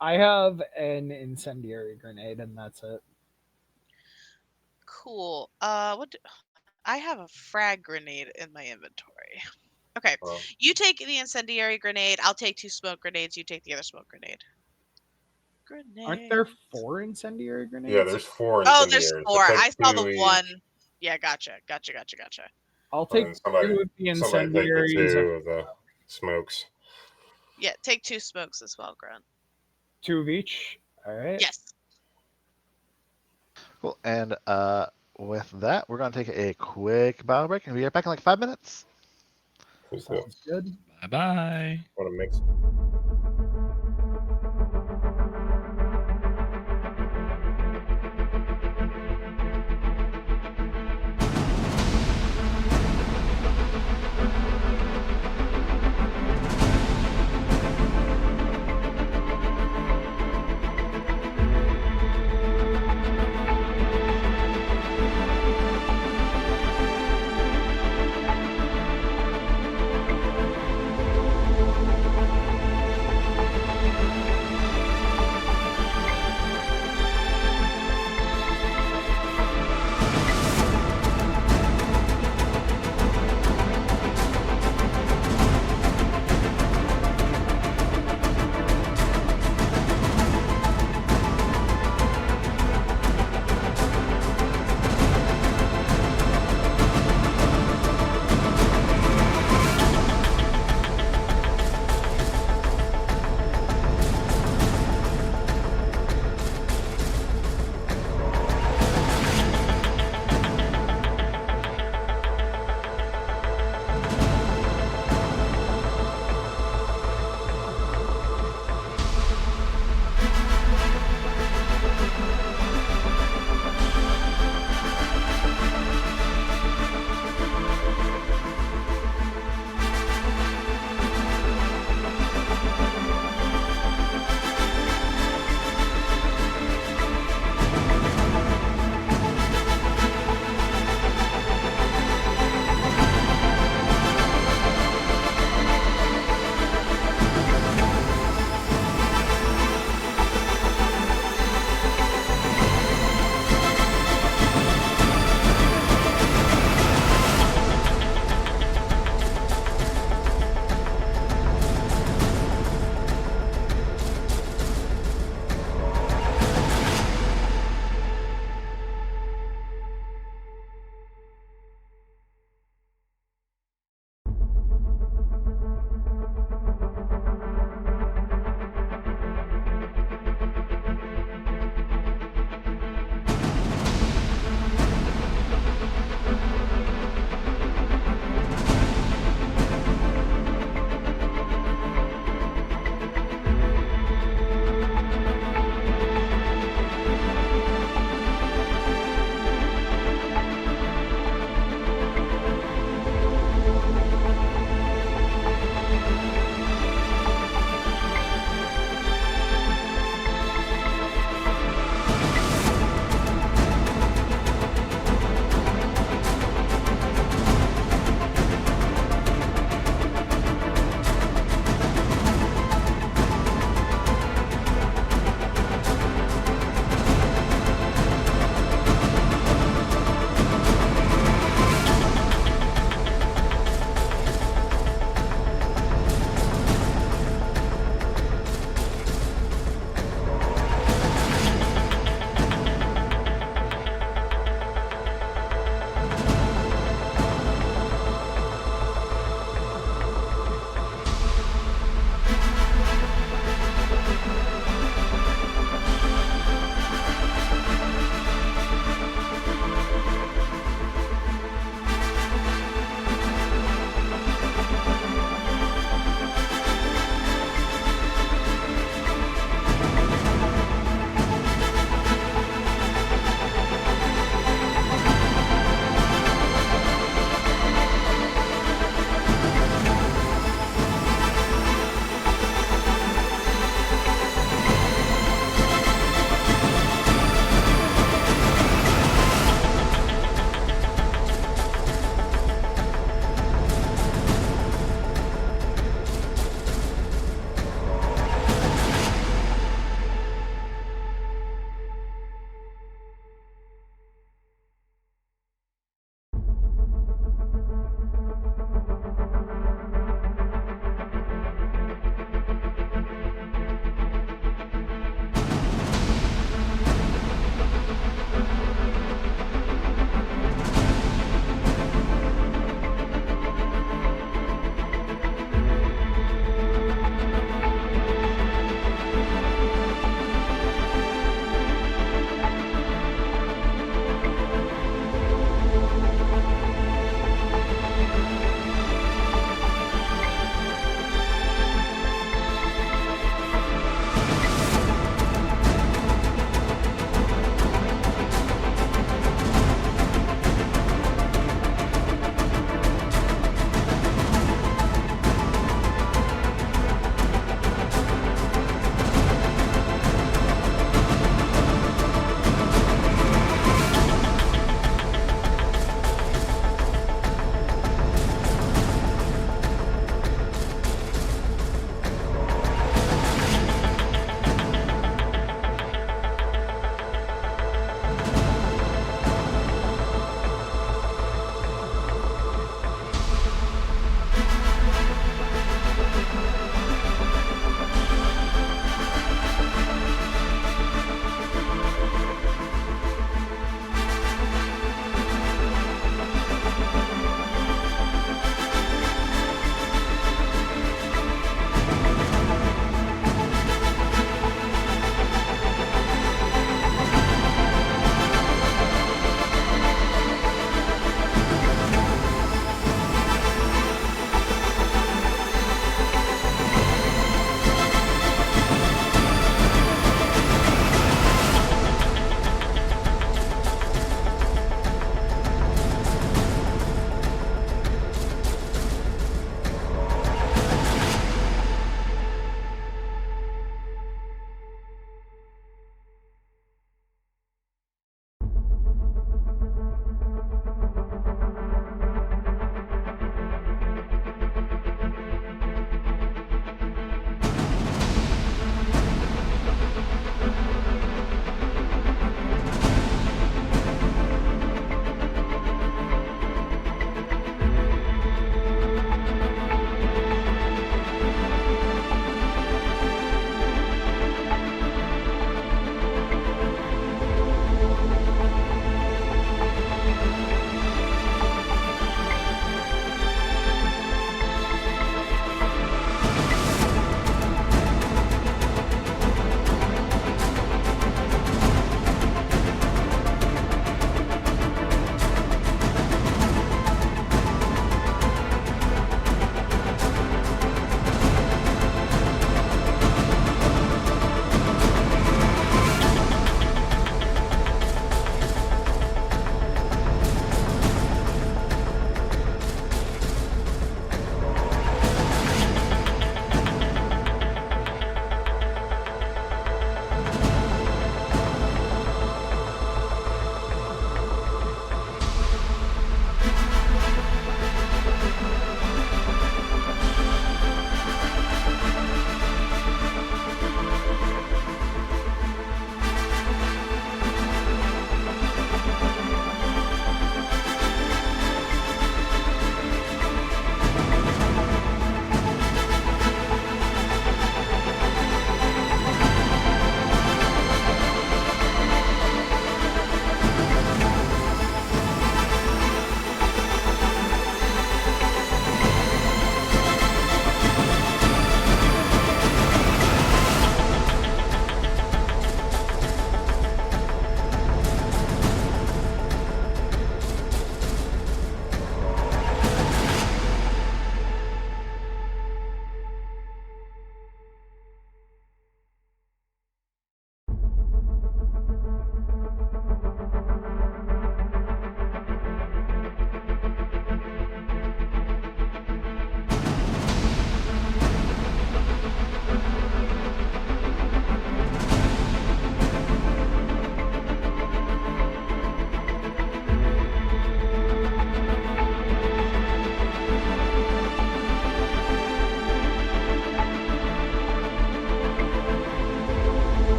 I have an incendiary grenade, and that's it. Cool. I have a frag grenade in my inventory. Okay, Well, you take the incendiary grenade. I'll take 2 smoke grenades. You take the other smoke grenade. Aren't there Grenade. 4 incendiary grenades? yeah, there's 4 Oh, there's incendiaries. 4. So take I saw 2 the each, one. Yeah, gotcha. I'll and take then 2 of the somebody take the incendiaries 2 and of the smokes. Yeah, take 2 smokes as well, Grunt. 2 of each. All right. Yes. Cool. And with that, we're going to take a quick battle break and be right back in like 5 minutes. Cool. Sounds good. Bye bye. Want to mix?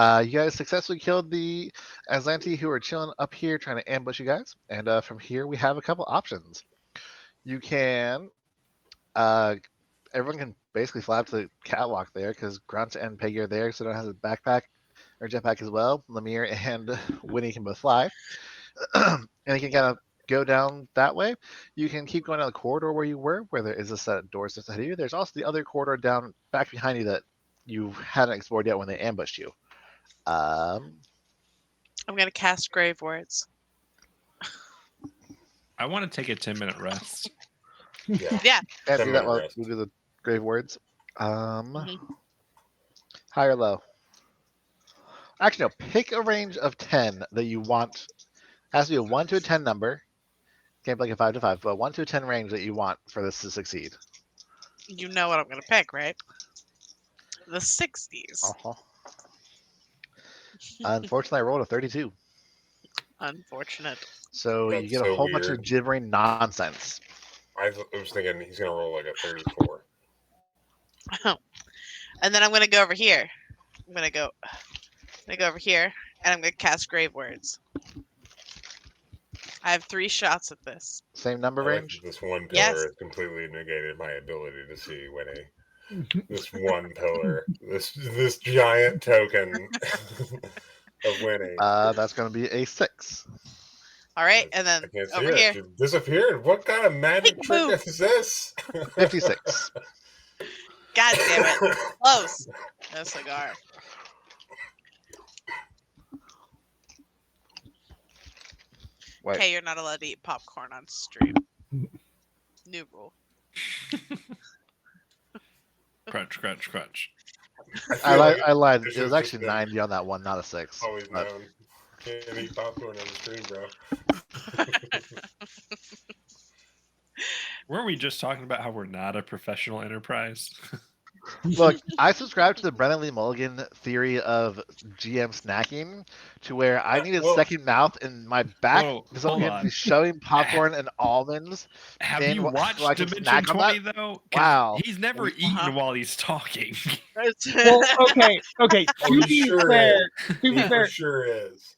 You guys successfully killed the Aslanti who are chilling up here trying to ambush you guys. And from here, we have a couple options. You can, everyone can basically fly up to the catwalk there because Grunt and Peggy are there, so don't have a backpack or jetpack as well. Lemire and Winnie can both fly. And you can kind of go down that way. You can keep going down the corridor where you were, where there is a set of doors just ahead of you. There's also the other corridor down back behind you that you hadn't explored yet when they ambushed you. I'm gonna cast Grave Words. I want to take a 10-minute rest. Yeah. Yeah. And do 10-minute that while rest. we do the grave words. Mhm. High or low? Actually, no. Pick a range of 10 that you want. Has to be a 1 to a 10 number. Can't be like a 5 to 5, but 1 to a 10 range that you want for this to succeed. You know what I'm gonna pick, right? The 60s. Uh-huh. Unfortunately, I rolled a 32. Unfortunate. So you That's get a so whole bunch of weird. gibbering nonsense. I was thinking he's gonna roll like a 34. And then I'm gonna go over here. I'm gonna go over here, and I'm gonna cast Grave Words. I have 3 shots at this. Same number I like range? that this one Yes. pillar has completely negated my ability to see Winnie. This one pillar, this giant token of Winnie. That's going to be a 6. All right, and I then can't see over it. here. She disappeared. What kind of magic trick Peekaboo. is this? 56. God damn it. Close. No cigar. Wait. Okay, you're not allowed to eat popcorn on stream. New rule. Crunch, crunch, crunch. I lied. It It should've was just actually been 90 on that one, not a 6. always But known. Can't eat popcorn on the stream, bro. Weren't we just talking about how we're not a professional enterprise? look, I subscribe to the Brennan Lee Mulligan theory of GM snacking, to where I need a Well- second mouth in my back Whoa, because I'm hold going to on. be shoving popcorn and almonds. Have And you watched so I can Dimension snack on that? 20 though? 'Cause Wow. He's never eaten Uh-huh. while he's talking. Well, okay. Oh, To he be sure fair, is. to be He for fair, sure is.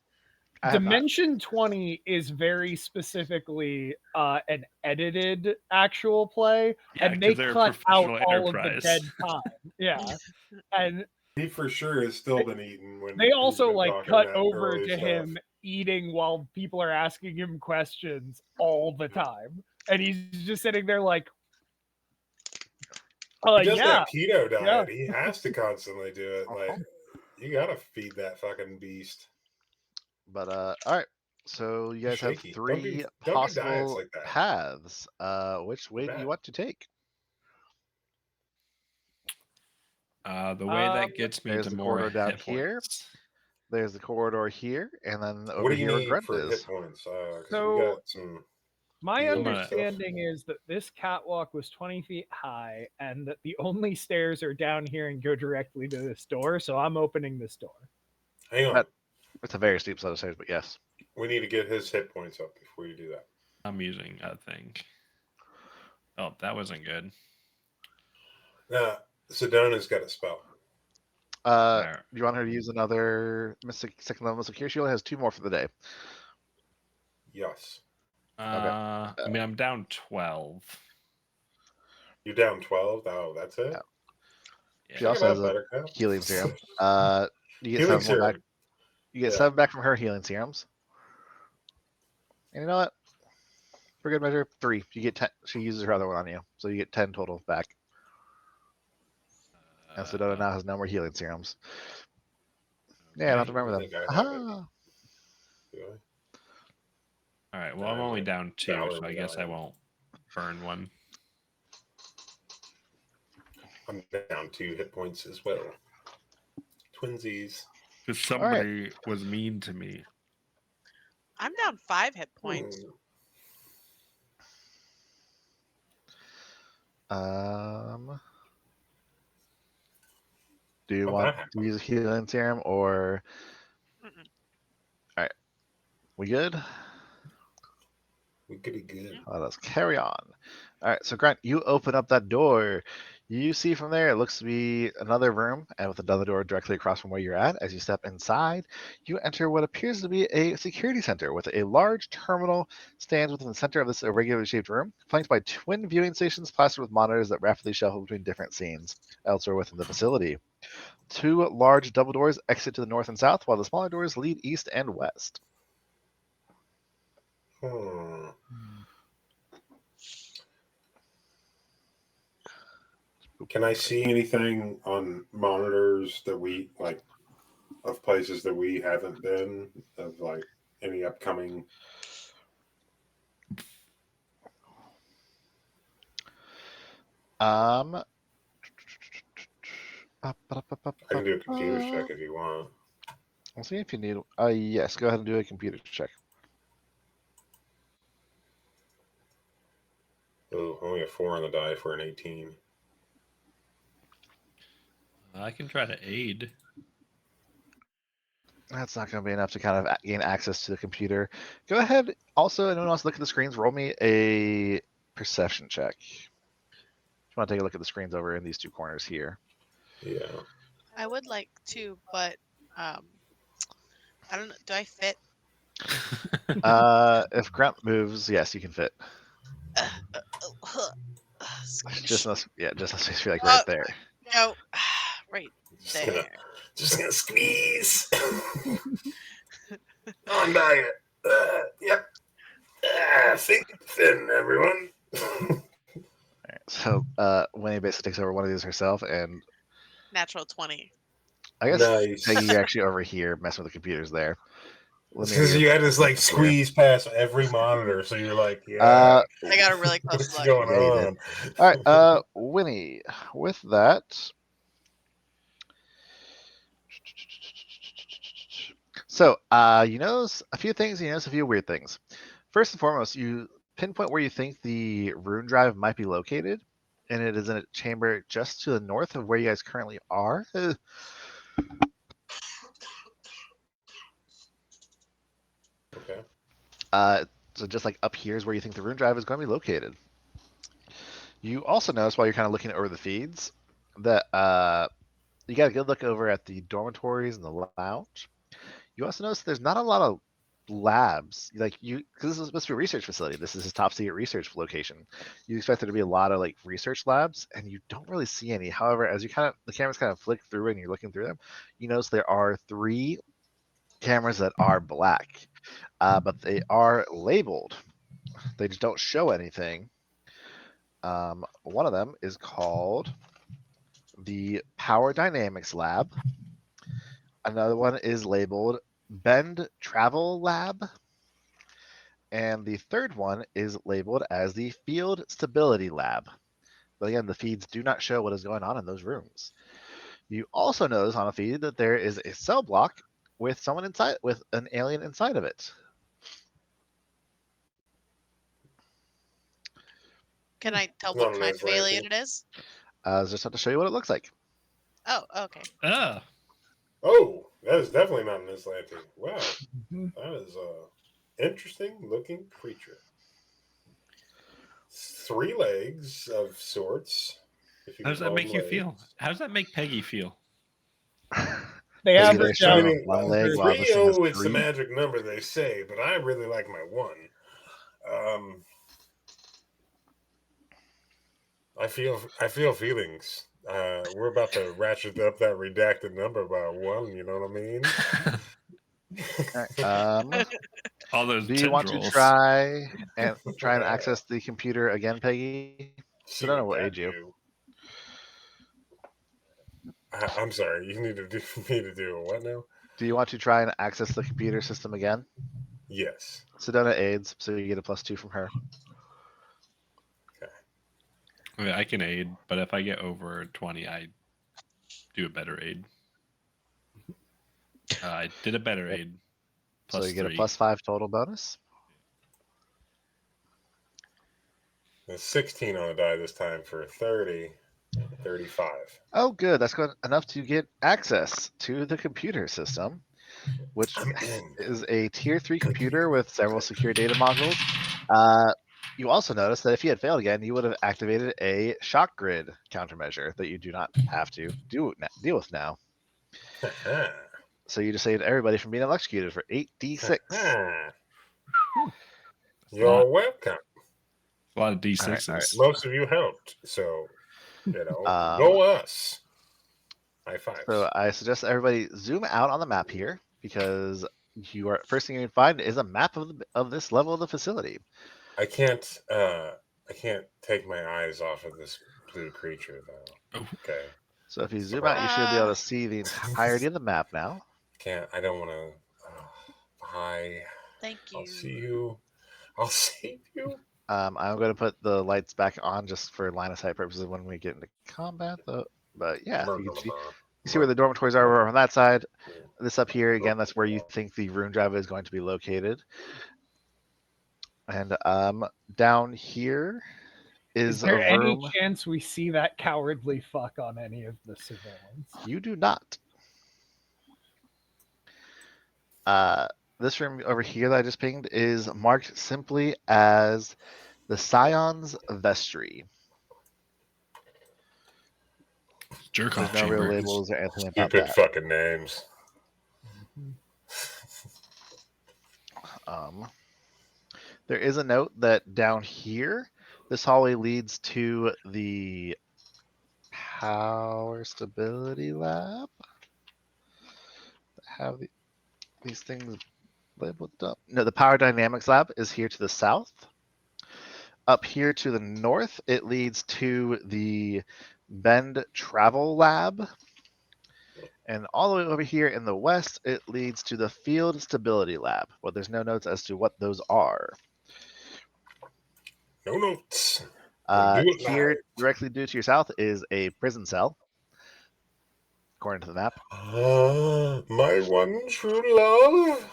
I have not. Dimension 20 is very specifically an edited actual play, Yeah, and they 'cause they're a cut out professional all of the enterprise. dead time. Yeah, and He for sure has still been eating when they he's also been like talking cut that over early to stuff. him eating while people are asking him questions all the time, and he's just sitting there like, He does yeah, that keto diet. yeah. He has to constantly do it. Like, you gotta feed that fucking beast. But all right. So you guys have Shaky. 3 Don't do diets possible like that. paths. Which way do you bad. want to take? The way that gets me there's to the more corridor down hit here. points. There's the corridor here, and then What over do you here where need Grunt for is. hit points? 'Cause So- we got some. My Deal with understanding is that this catwalk was 20 feet high, and that the only stairs are down here and go directly to this door. So I'm opening this door. Hang on. That- It's a very steep set of stairs, but yes. We need to get his hit points up before you do that. I'm using a thing. Oh, that wasn't good. Sedona's got a spell. Alright. Do you want her to use another Mystic second level Mystic Cure? She only has 2 more for the day. Yes. I mean, I'm down 12. You're down 12? Oh, that's it? Yeah. Yeah. She also has a Buttercup. healing serum. You get Healing 7 more back. serum. You get Yeah. 7 back from her healing serums. And you know what? For good measure, 3. You get 10. She uses her other one on you, so you get 10 total back. And Sedona now has no more healing serums. Yeah, I don't have to remember I them. think I have it. Aha! Do I? All right. Well, I'm only down 2, so I Valor guess I medallion. won't burn one. I'm down 2 hit points as well. Twinsies. Because somebody was mean to me. I'm down 5 hit points. Do you Not want bad. to use a healing serum or? Mm-mm. All right, we good? We could be good. Let's carry on. All right, so Grant, you open up that door. You see from there, it looks to be another room, and with another door directly across from where you're at. As you step inside, you enter what appears to be a security center with a large terminal stands within the center of this irregularly shaped room, flanked by twin viewing stations plastered with monitors that rapidly shuffle between different scenes elsewhere within the facility. 2 large double doors exit to the north and south, while the smaller doors lead east and west. Hmm. Can I see anything on monitors that we like of places that we haven't been, of like any upcoming? Um, I can do a computer check if you want. I'll see if you need. Yes, go ahead and do a computer check. Oh, only a 4 on the die for an 18. I can try to aid. That's not going to be enough to kind of gain access to the computer. Go ahead. Also, anyone else look at the screens? Roll me a perception check. If you want to take a look at the screens over in these 2 corners here. Yeah. I would like to, but I don't know. Do I fit? If Grunt moves, yes, you can fit. Just must be like right there. No, right Just there. gonna squeeze. On diet. Yep. Think thin, everyone. So Winnie basically takes over one of these herself, and Natural 20. I guess Nice. Peggy, you're actually over here messing with the computers there. Because you had to like squeeze past every monitor, so you're like, yeah. I got a really close What's look. going Yeah, you on? All right, Winnie. With that, so you notice a few things. You notice a few weird things. First and foremost, you pinpoint where you think the rune drive might be located, and it is in a chamber just to the north of where you guys currently are. Okay. So just like up here is where you think the rune drive is going to be located. You also notice while you're kind of looking over the feeds that you got a good look over at the dormitories and the lounge. You also notice there's not a lot of labs, like because this is supposed to be a research facility. This is his top secret research location. You expect there to be a lot of like research labs, and you don't really see any. However, as you the cameras kind of flick through and you're looking through them, you notice there are 3 cameras that are black, but they are labeled. They just don't show anything. One of them is called the Power Dynamics Lab. Another one is labeled Bend Travel Lab. And the third one is labeled as the Field Stability Lab. But again, the feeds do not show what is going on in those rooms. You also notice on a feed that there is a cell block with someone inside, with an alien inside of it. Can I tell Not what a kind nice of alien landing. it is? I just have to show you what it looks like. Oh, okay. Ah, Oh, that is definitely not an Islanti. Wow. Mhm. That is a interesting looking creature. 3 legs of sorts. If you how does can that call make them you legs. feel? How does that make Peggy feel? They Peggy, have they're the showing meaning, one leg very- while this thing has 3-0, it's the 3. magic number they say, but I really like my 1. I feel feelings. We're about to ratchet up that redacted number by 1. You know what I mean? All those Do you want to tendrils. try and access the computer again, Peggy? See So I don't know what what that age you. do. I'm sorry. You need to do me to do a what now? Do you want to try and access the computer system again? Yes. Sedona aids, so you get a +2 from her. I mean, I can aid, but if I get over 20, I do a better aid. I did a better aid. So Plus you get 3. a +5 total bonus. There's 16 on the die this time for 30, 35. Oh, good. That's good enough to get access to the computer system, which I'm in. is a tier 3 computer with several secure data modules. You also notice that if you had failed again, you would have activated a shock grid countermeasure that you do not have to deal with now. So you just saved everybody from being electrocuted for 8d6. You're welcome. A lot of D6s. All right. Most of you helped, so go us. High fives. So I suggest everybody zoom out on the map here because first thing you find is a map of this level of the facility. I can't take my eyes off of this blue creature though. Oh. Okay. So if you zoom out, you should be able to see the entirety of the map now. I don't want to. Bye. Thank you. I'll see you. I'll save you. I'm going to put the lights back on just for line of sight purposes when we get into combat, though. But yeah, you can see where the dormitories are over on that side. This up here, again, that's where you think the rune drive is going to be located. And down here Is is there a any room. chance we see that cowardly fuck on any of the civilians? You do not. This room over here that I just pinged is marked simply as the Scion's Vestry. Jerk There's off no chamber. real labels or anything about Stupid that. fucking names. There is a note that down here, this hallway leads to the power stability lab. Have these things labeled up? No, the power dynamics lab is here to the south. Up here to the north, it leads to the Bend Travel Lab. And all the way over here in the west, it leads to the Field Stability Lab. But there's no notes as to what those are. No notes. Here, directly due to your south, is a prison cell, according to the map. My one true love.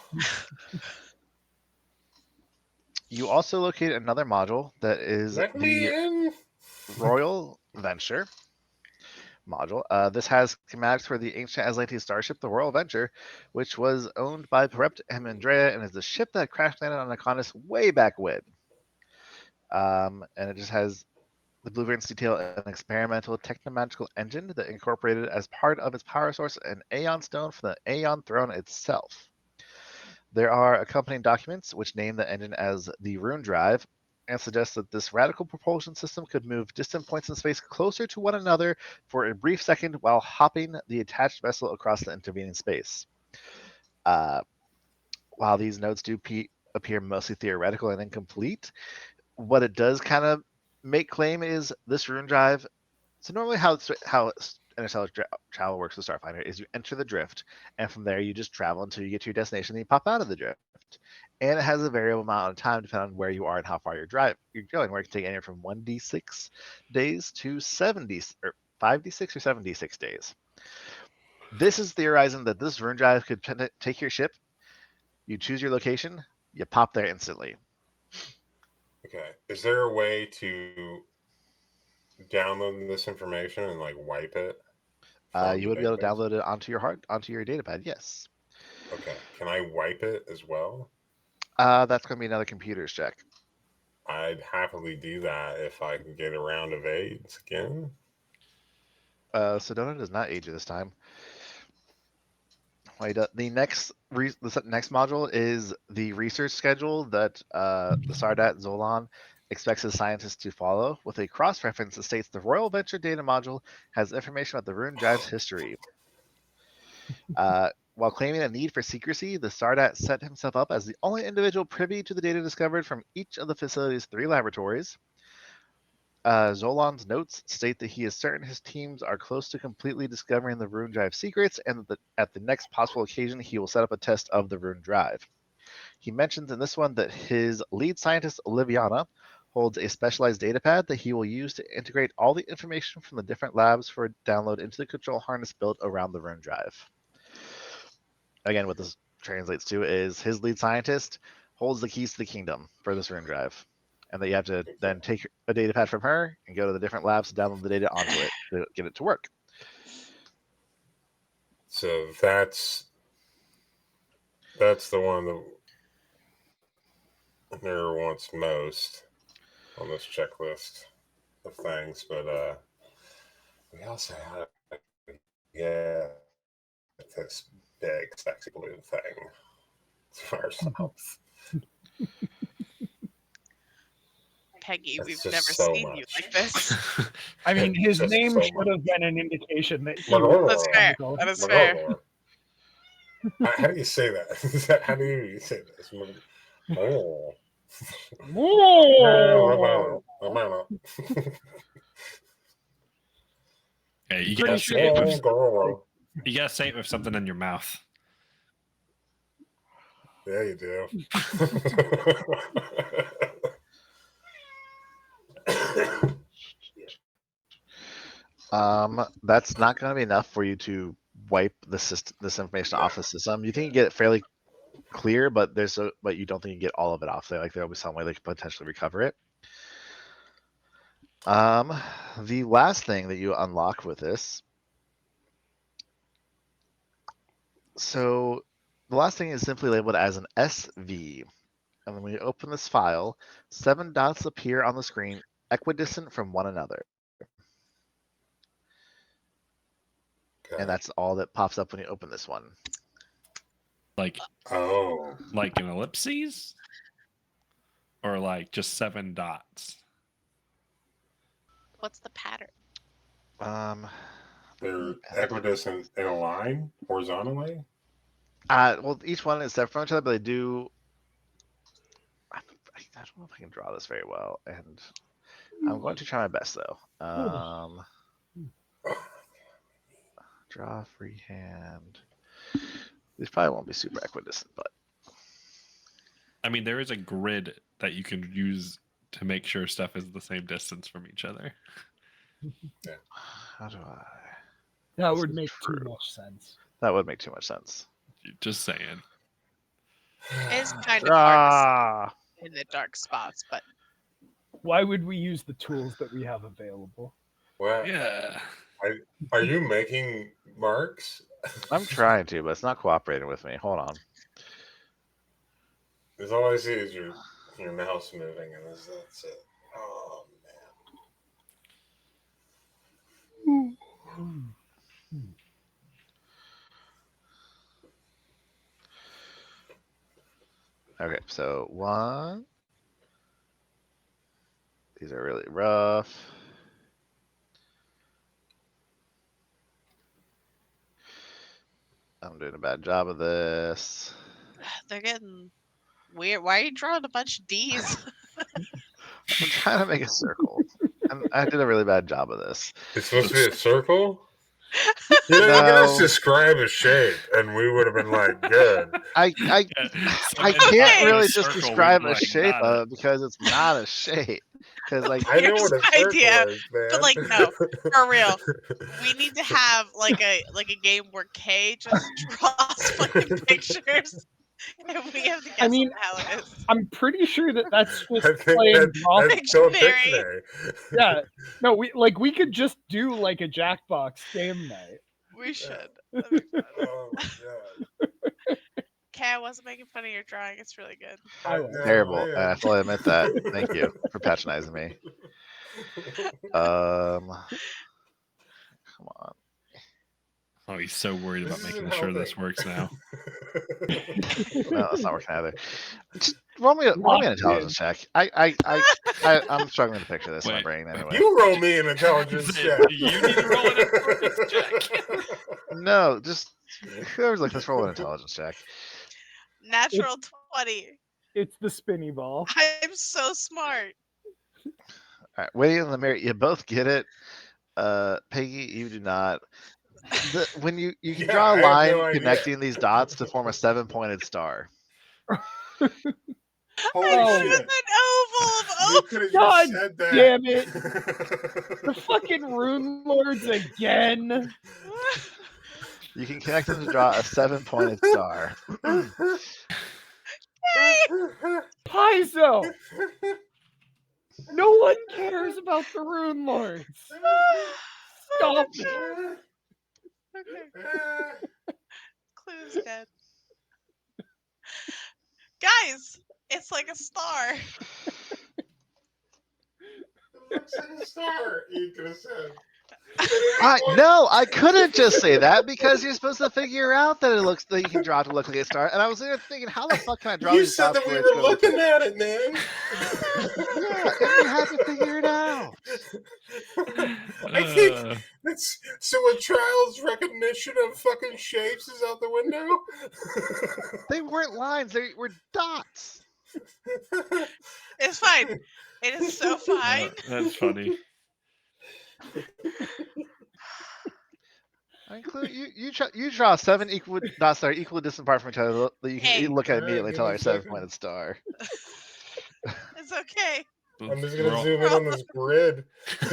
You also locate another module that is Let me the in. Royal Venture module. This has schematics for the ancient Atlantean starship, the Royal Venture, which was owned by Perept and Andrea, and is the ship that crash landed on Aconus way back when. And it just has the blueprints detail an experimental technomagical engine that incorporated as part of its power source an Aeon stone from the Aeon throne itself. There are accompanying documents which name the engine as the Rune Drive and suggest that this radical propulsion system could move distant points in space closer to one another for a brief second while hopping the attached vessel across the intervening space. While these notes do appear mostly theoretical and incomplete, what it does kind of make claim is this Rune Drive. So normally how interstellar travel works with Starfinder is you enter the drift, and from there you just travel until you get to your destination, and you pop out of the drift. And it has a variable amount of time depending on where you are and how far you're going, where it can take anywhere from 1d6 days to 5d6 or 7d6 days. This is theorizing that this Rune Drive could take your ship, you choose your location, you pop there instantly. Okay. Is there a way to download this information and wipe it? You would be able to download it onto your data pad, yes. Okay. Can I wipe it as well? That's going to be another computer's check. I'd happily do that if I can get a round of AIDS again. Sedona does not aid you this time. The next module is the research schedule that the Sardat Zolan expects his scientists to follow, with a cross-reference that states the Royal Venture data module has information about the Rune Drive's history. While claiming a need for secrecy, the Sardat set himself up as the only individual privy to the data discovered from each of the facility's 3 laboratories. Zolan's notes state that he is certain his teams are close to completely discovering the Rune Drive secrets, and that at the next possible occasion, he will set up a test of the Rune Drive. He mentions in this one that his lead scientist, Oliviana, holds a specialized datapad that he will use to integrate all the information from the different labs for download into the control harness built around the Rune Drive. Again, what this translates to is his lead scientist holds the keys to the kingdom for this Rune Drive, and that you have to then take a data pad from her and go to the different labs to download the data onto it to get it to work. So that's the one that Nero wants most. on this checklist of things, but we also have this big sexy balloon thing for ourselves. Peggy, That's we've just never so seen you much. like this. I mean, his Just name so should much. have been an indication that he Manolo. was That's fair. comical. That is fair. How do you say that? How do you say this? Oh. Whoa! Okay, you Pretty gotta sure say it that with, Oh, you gotta say it with something in your mouth. yeah, you do. That's not going to be enough for you to wipe this information off the system. You think you get it fairly clear, but but you don't think you get all of it off there. Like there'll be some way they could potentially recover it. The last thing that you unlock with this. So the last thing is simply labeled as an SV. And then when you open this file, 7 dots appear on the screen equidistant from one another. And that's all that pops up when you open this one. Like like an ellipses? Or like just 7 dots? What's the pattern? They're equidistant in a line, horizontally? Well, each one is separate from each other, but they do. I don't know if I can draw this very well, and I'm going to try my best though. Draw freehand. These probably won't be super equidistant, but I mean, there is a grid that you can use to make sure stuff is the same distance from each other. how do I? That This would is make too true. much sense. That would make too much sense. Just saying. It's kind of hard to Ah, see in the dark spots, but Why would we use the tools that we have available? What? Yeah. Are you making marks? I'm trying to, but it's not cooperating with me. Hold on. Because all I see is your mouse moving, and that's it. Oh man. Okay, so 1. These are really rough. I'm doing a bad job of this. they're getting weird. Why are you drawing a bunch of D's? I'm trying to make a circle. I did a really bad job of this. It's supposed to be a circle? You know, you guys describe a shape, and we would have been like, good. I Okay. can't really just Circle, describe we'd a like, shape got of it. it because it's not a shape. Because like I know Here's what a an circle idea, is, man. but like no, for real. We need to have like a game where Kay just draws fucking pictures, and we have to guess I mean, how it is. I'm pretty sure that that's just I think playing golf. that's called Pictionary. Pictionary. Yeah, no, we could just do like a Jackbox game night. We should. That'd be fun. Oh my god. Kay, I wasn't making fun of your drawing. It's really good. I will. terrible. And I fully admit that. Thank you for patronizing me. Come on. Oh, he's so worried about This making isn't sure this helping. works now. No, that's not working either. Just roll me an intelligence check. I'm struggling to picture this in my Wait. brain anyway. You roll me an intelligence check. You need to roll an intelligence check. No, just whoever's like, let's roll an intelligence check. Natural 20. It's the spinny ball. I'm so smart. All right, waiting in the mirror. You both get it. Peggy, you do not. When you can Yeah, draw I a have line no idea. connecting these dots to form a 7-pointed star. Holy Oh. It was shit. an oval of You oval. could have God just said that. damn it. The fucking Rune Lords again. You can connect them to draw a 7-pointed star. Paizo! No one cares about the Rune Lords. Stop it. Okay, Clue's dead. Guys, it's like a star. looks like a star. You could have said. No, I couldn't just say that because you're supposed to figure out that it looks that you can draw it to look like a star. And I was there thinking, how the fuck can I draw You these said dots that we where it's were gonna look looking like... at it, man. Yeah, and you had to figure it out. I think that's so. A child's recognition of fucking shapes is out the window. They weren't lines; they were dots. It's fine. It is so fine. That's funny. I include you draw 7 equal dots that are equally distant apart from each other that you can Hey. look at Alright, immediately give until me our a second. 7-pointed star. It's okay. I'm just We're gonna all- zoom in on this grid. I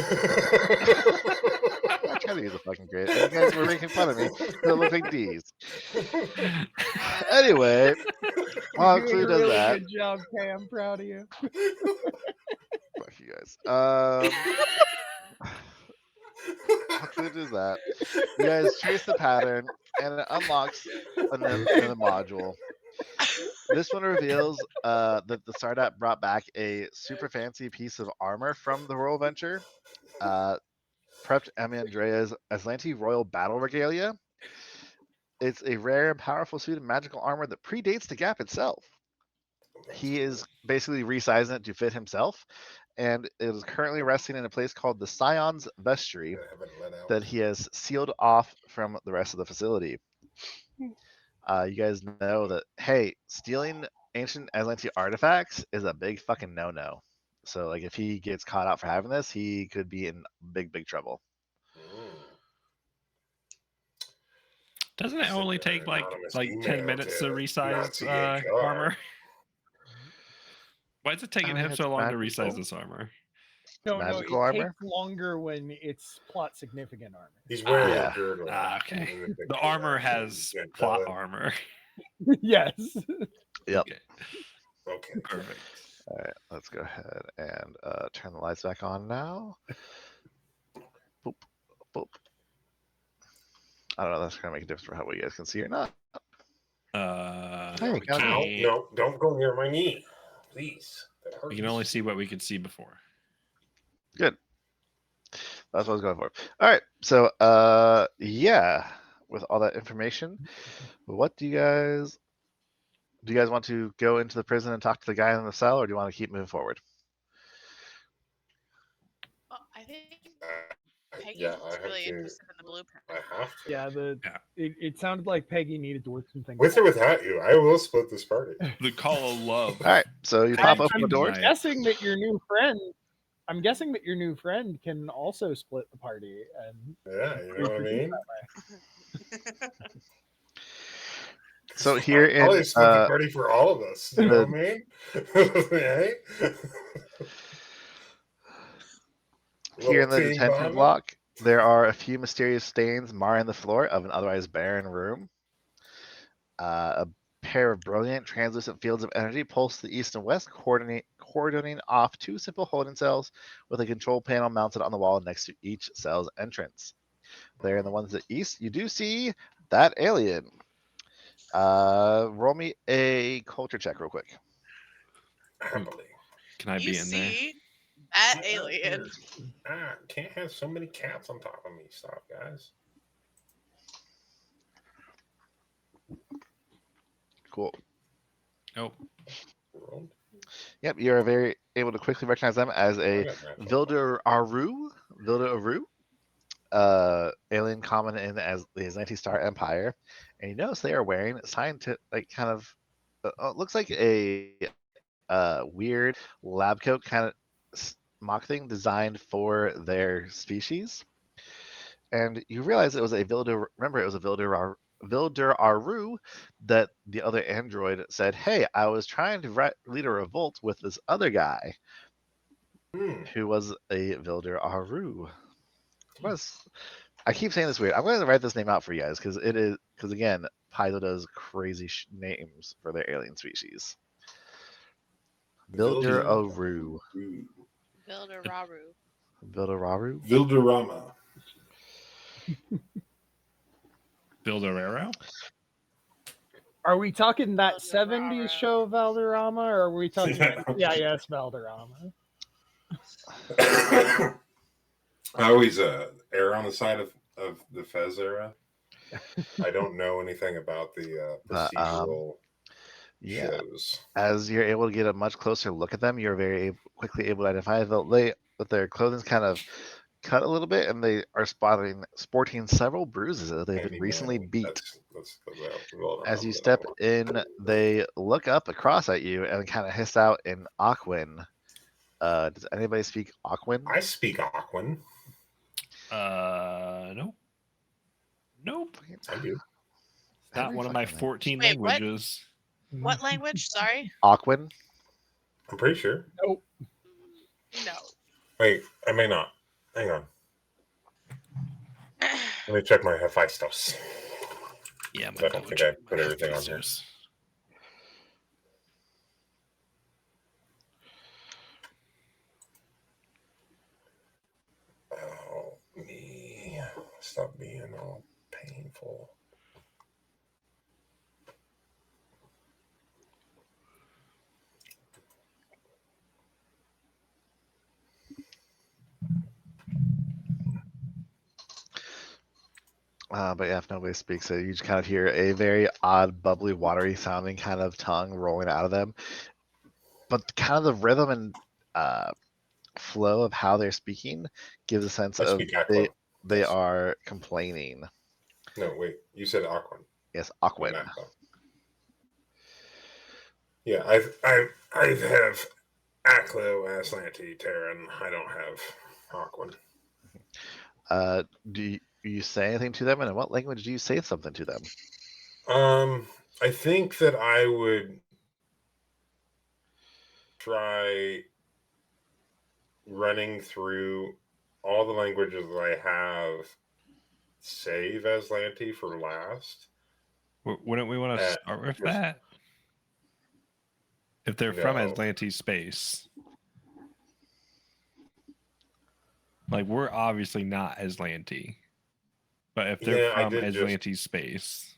try to use a fucking grid. And you guys were making fun of me because it looked like D's. Anyway, while You're doing Clue a does really that, good job, Kay. I'm proud of you. fuck you guys. While Clue does that, you guys trace the pattern and it unlocks another module. This one reveals that the Stardot brought back a super fancy piece of armor from the Royal Venture. Prepped Emmy Andrea's Aslanti Royal Battle Regalia. It's a rare and powerful suit of magical armor that predates the Gap itself. He is basically resizing it to fit himself, and it is currently resting in a place called the Scion's Vestry that he has sealed off from the rest of the facility. You guys know that, hey, stealing ancient Aslanti artifacts is a big fucking no-no. So, like, if he gets caught out for having this, he could be in big, big trouble. Doesn't it only take like Anonymous 10 email minutes to to resize Nazi HR. armor? Why is it taking I mean, him it's so long to magical. resize this armor? No, Magical it armor? takes longer when it's plot significant armor. He's wearing Yeah. a girdle. Okay. in picture. The armor has You can't plot tell it. armor. Yes. Yep. Okay, Okay. perfect. All right, let's go ahead and turn the lights back on now. Boop, boop. I don't know. That's gonna make a difference for how well you guys can see or not. Hey, We guys. No, can't- no, don't go near my knee, please. That we hurts. can only see what we could see before. Good. That's what I was going for. All right. So, yeah. With all that information, what do you guys want to go into the prison and talk to the guy in the cell, or do you want to keep moving forward? Well, I think Peggy's Yeah, I have really to. interested in the blueprint. I have to. Yeah, it sounded like Peggy needed to work some things With or out. without you, I will split this party. The call of love. All right. So you pop open the I'm door. Right. guessing that your new friend. I'm guessing that your new friend can also split the party. And Yeah, you know what I mean? So here in Probably split the party for all of us. You know what I mean? Hey? Here in the Little team detention bonding. block, there are a few mysterious stains marring the floor of an otherwise barren room. A pair of brilliant translucent fields of energy pulse to the east and west, cordoning off 2 simple holding cells with a control panel mounted on the wall next to each cell's entrance. There in the ones to the east, you do see that alien. Roll me a culture check real quick. Happily. Can I You be in there? see that alien. Can't have so many cats on top of me. Stop, guys. Cool. Oh, Rolled. Yep, you're very able to quickly recognize them as I a got natural. Vilder Aru, alien common in as the Aslanti Star Empire, and you notice they are wearing scientific, like kind of, looks like a weird lab coat kind of mock thing designed for their species. And you realize it was a Vilder. Remember, it was a Vilder Aru that the other android said, "Hey, I was trying to lead a revolt with this other guy." Who was a Vilder Aru. I keep saying this weird. I'm going to write this name out for you guys because again, Paizo does crazy names for their alien species. Vilder Aru. Builder Raru. Vilder Aru. Vilderama. build a arrow? Are we talking that Valderrama. 70s show Valderrama, or are we talking Yeah. CIS Valderrama? I always err on the side of the Fez era. I don't know anything about the procedural Yeah. shows. As you're able to get a much closer look at them, you're very quickly able to identify that their clothing's kind of cut a little bit, and they are sporting several bruises that they've been recently beat. That's well, As you step in, they look up across at you and kind of hiss out in Aquan. Does anybody speak Aquan? I speak Aquan. Nope. Nope. I do. It's not one of my 14 Wait, what? languages. What language? Sorry. Aquan? I'm pretty sure. Nope. No. Wait, I may not. Hang on. Let me check my Hephaestus. Yeah, I don't think I put everything on here. Oh, me. Stop being all painful. But yeah, if nobody speaks it, you just kind of hear a very odd, bubbly, watery sounding kind of tongue rolling out of them. But kind of the rhythm and flow of how they're speaking gives a sense I of speak Aquan. they Yes. are complaining. No, wait. You said Aquan. Yes, My Aquan. math though. Yeah, I have Aclo, Aslanti, Terran. I don't have Aquan. Do you say anything to them, and in what language do you say something to them? I think that I would try running through all the languages that I have, save Aslanti for last. Wouldn't we want to start with that? If they're from Atlantis space. Like, we're obviously not Aslanti. But if they're from Atlantis space.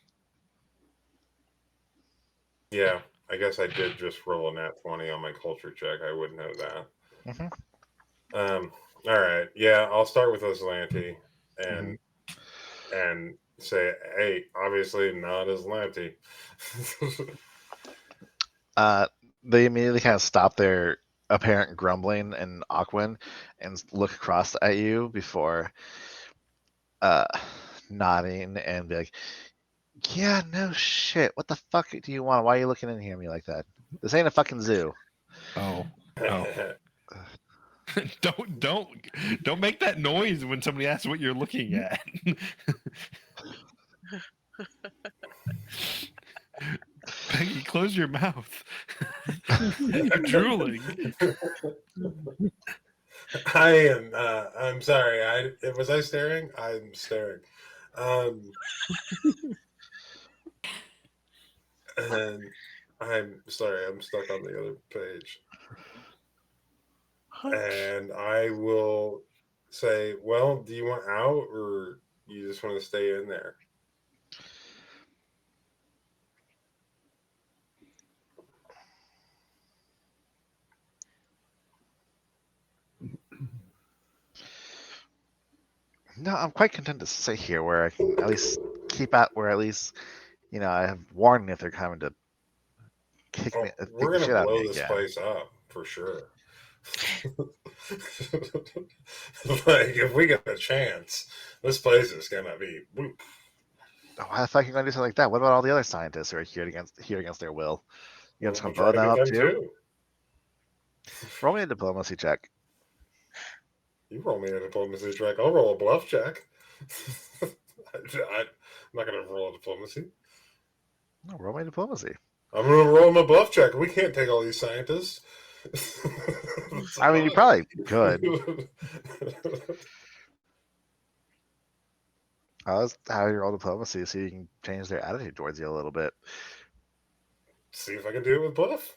Yeah, I guess I did just roll a nat 20 on my culture check. I wouldn't know that. Mm-hmm. All right. Yeah, I'll start with Aslanti and say, hey, obviously not Aslanti. They immediately kind of stop their apparent grumbling in Aquan and look across at you before nodding and be like, yeah, no shit. What the fuck do you want? Why are you looking in here at me like that? This ain't a fucking zoo. Oh. Don't make that noise when somebody asks what you're looking at. Peggy, close your mouth. You're drooling. I am. I'm sorry. Was I staring? I'm staring. And I'm sorry. I'm stuck on the other page. And I will say, well, do you want out or you just want to stay in there? No, I'm quite content to sit here where I can at least keep at where at least, I have warning if they're coming to kick me. We're going to blow this place up for sure. Like, if we get a chance, this place is going to be whoop. Why the fuck are you going to do something like that? What about all the other scientists who are here against their will? You're just going to blow them up too? Roll me a diplomacy check. You roll me a diplomacy check. I'll roll a bluff check. I'm not going to roll a diplomacy. No, roll me a diplomacy. I'm going to roll my bluff check. We can't take all these scientists. I mean, you probably could. I'll just have you roll diplomacy so you can change their attitude towards you a little bit. See if I can do it with bluff.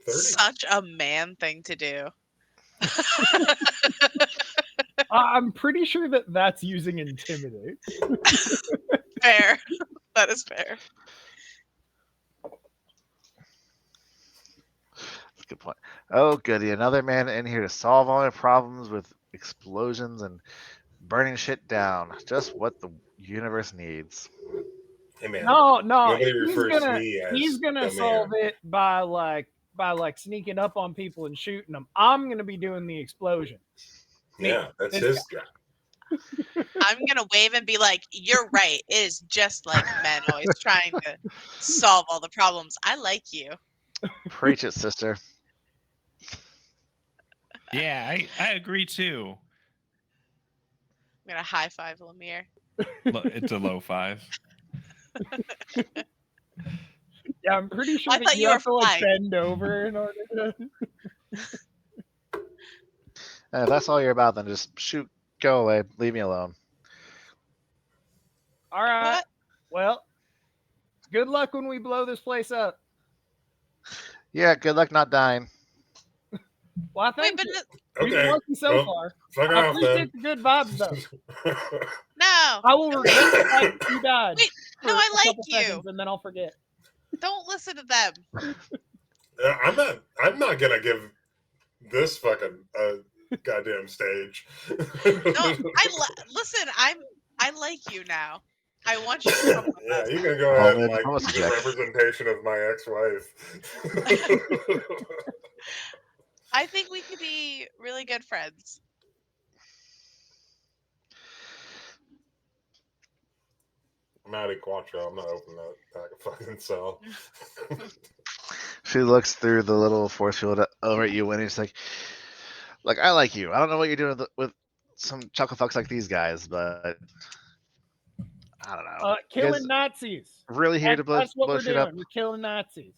30. Such a man thing to do. I'm pretty sure that's using intimidate. Fair. That is fair. a good point. Oh, goody. Another man in here to solve all my problems with explosions and burning shit down. Just what the universe needs. Hey man, No, nobody refers to me he's as gonna the solve man. it by like sneaking up on people and shooting them. I'm gonna be doing the explosion. Me. Yeah, that's This his job. I'm gonna wave and be like, "You're right. It is just like men always trying to solve all the problems. I like you." Preach it, sister. Yeah, I agree too. I'm gonna high five Lemire. It's a low 5. Yeah, I'm pretty sure I that thought you you were have to like fine. bend over in order to. If that's all you're about, then just shoot, go away, leave me alone. All right. What? Well, good luck when we blow this place up. Yeah, good luck not dying. Well, Wait, thank but you. no, We've been Okay, lucky so well, far. fuck I off appreciate then. the good vibes though. I will regret the fact that you died wait, for no, I a like couple you. seconds and then I'll forget. Don't listen to them. I'm not gonna give this fucking goddamn stage. No, listen. I like you now. I want you to come with Yeah, us. you can go ahead Only and a like diplomacy the check. representation of my ex-wife. I think we could be really good friends. I'm out of Quattro. I'm not opening that pack of fucking cell. She looks through the little force field over at you, Winnie. She's like, I like you. I don't know what you're doing with some chuckle fucks like these guys, but I don't know. You Killing guys Nazis. really here to That's what blow we're shit doing. up? We're killing Nazis.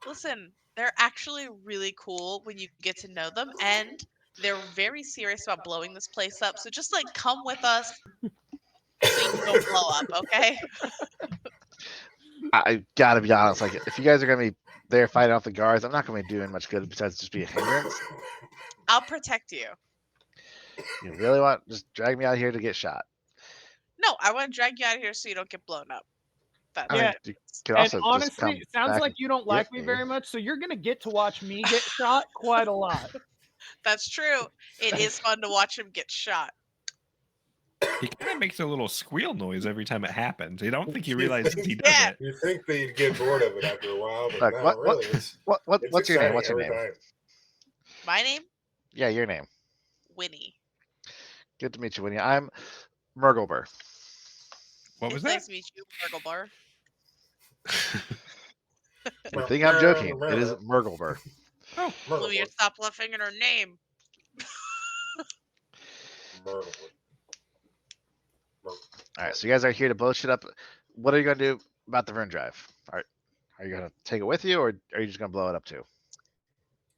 Listen, they're actually really cool when you get to know them, and they're very serious about blowing this place up. So just like come with us so you don't blow up, okay? I gotta be honest. Like, if you guys are gonna be there fighting off the guards, I'm not gonna be doing much good besides just be a hindrance. I'll protect you. You really want just drag me out here to get shot? No, I want to drag you out of here so you don't get blown up. That's I mean, Yeah. you could And also just honestly, come it sounds back like and you don't get like me very much, so you're gonna get to watch me get shot quite a lot. That's true. It is fun to watch him get shot. He kind of makes a little squeal noise every time it happens. I don't think he You realizes think- he does Yeah. it. You think they'd get bored of it after a while, but Look, no, what- really, it's What's your name? exciting What's your every name? time. My name? Yeah, your name. Winnie. Good to meet you, Winnie. I'm Murgleber. What was It's that? nice to meet you, Burglebar. You think I'm joking? It is Murgleber. Oh, Lemire, stop laughing at her name. All right, so you guys are here to blow shit up. What are you gonna do about the rune drive? Are you gonna take it with you, or are you just gonna blow it up too?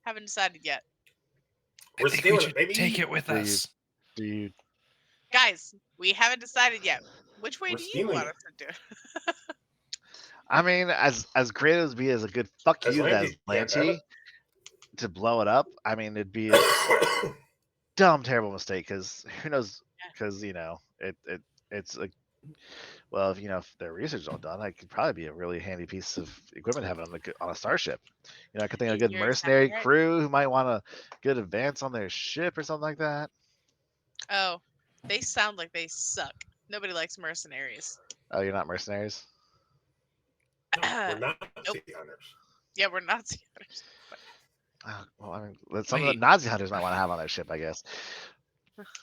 Haven't decided yet. I We're think we stealing should it, baby. take it with Do you- us. Do you? Guys, we haven't decided yet. Which way We're do you stealing want it. us to do it? I mean, as great as be as a good fuck As you as Lanky, yeah, Lanchi to blow it up. I mean, it'd be a dumb, terrible mistake because who knows? Yeah. Because it's like, well, if their research is all done, it could probably be a really handy piece of equipment to have on a starship. I could think of a good You're mercenary exactly right. crew who might want a good advance on their ship or something like that. Oh, they sound like they suck. Nobody likes mercenaries. Oh, you're not mercenaries? We're not Nope. sea hunters. Yeah, we're Nazi hunters. Oh, well, I mean, some of the Wait. Nazi hunters might want to have on their ship, I guess.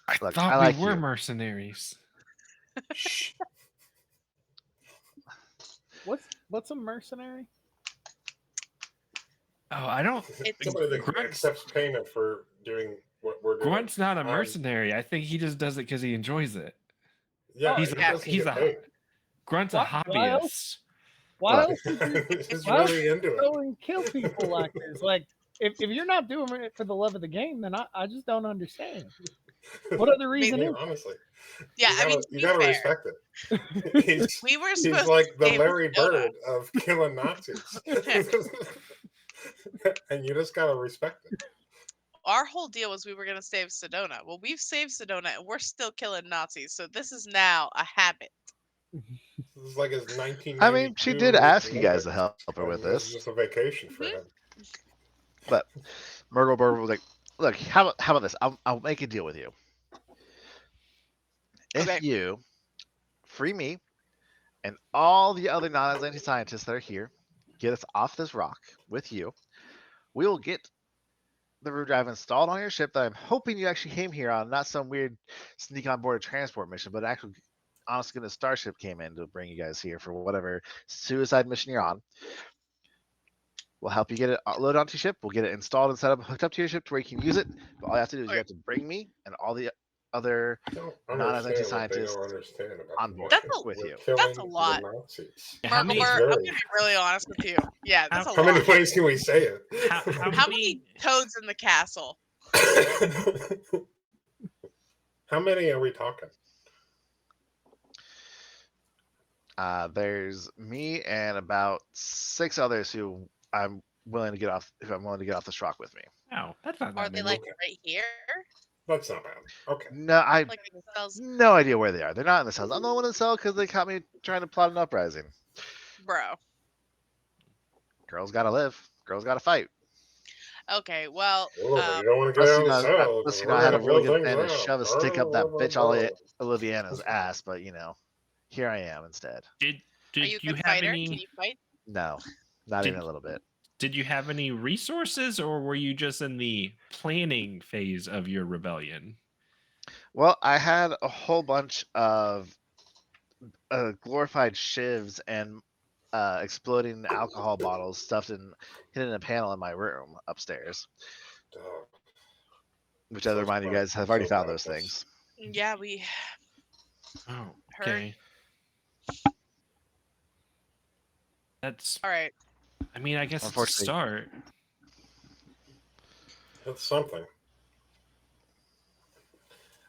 I Look, thought I like we were you. mercenaries. Shh. What's a mercenary? Oh, I don't. It's Somebody that Grunt's, accepts payment for doing what we're doing. Grunt's not a mercenary. I think he just does it because he enjoys it. Yeah, He's he a- doesn't he's get a- paid. Grunt's a Why else? hobbyist. Why Look. else would you He's why else really into it. go and kill people like this? Like, if you're not doing it for the love of the game, then I just don't understand. What other reason Yeah, is? honestly. yeah. You I mean, gotta- to you be gotta fair, respect it. He's, we were he's supposed like to the save Larry Sedona. Bird of killing Nazis. And you just gotta respect it. Our whole deal was we were going to save Sedona. Well, we've saved Sedona, and we're still killing Nazis. So this is now a habit. This is like his 1992. I mean, she did ask you guys to help her with This is this. just a vacation for Mhm. him. But Murgle Bird was like, "Look, how about this? I'll make a deal with you. If Okay. you free me and all the other non-Atlantean scientists that are here, get us off this rock with you, we will get the root drive installed on your ship that I'm hoping you actually came here on, not some weird sneak on board transport mission, but actually, honestly, the starship came in to bring you guys here for whatever suicide mission you're on. We'll help you get it loaded onto your ship. We'll get it installed and set up, hooked up to your ship to where you can use it. But all you have to do is you Okay. have to bring me and all the other I don't non-Atlantean understand what they scientists don't understand about on the board mission. with We're you. killing That's a lot. the Nazis. How Murgle many? It's Bird, I'm very- gonna be really honest with you. Yeah, that's a How lot. many ways can we say it? How How many toads in the castle? How many are we talking? There's me and about 6 others who I'm willing to get off. If I'm willing to get off this rock with me. Oh, that's not Are that they many. like right here? That's not bad. Okay. No, I Like in the cells? no idea where they are. They're not in the cells. I'm the one in the cell because they caught me trying to plot an uprising. Bro. Girls gotta live. Girls gotta fight. Okay, well, Oh, but you don't want to get out of the cell. Plus, We're I had a gonna really blow good things plan to up. shove a stick up that bitch Oliviana's ass, but here I am instead. Did are you a you good have fighter? any? Can you fight? No, not Did- even a little bit. Did you have any resources, or were you just in the planning phase of your rebellion? Well, I had a whole bunch of glorified shivs and exploding alcohol bottles stuffed in hidden in a panel in my room upstairs. Duh. Which, as a reminder, you guys have already found those things. Yeah, we Oh, heard. okay. That's. All right. I mean, I guess it's a Unfortunately- start. That's something.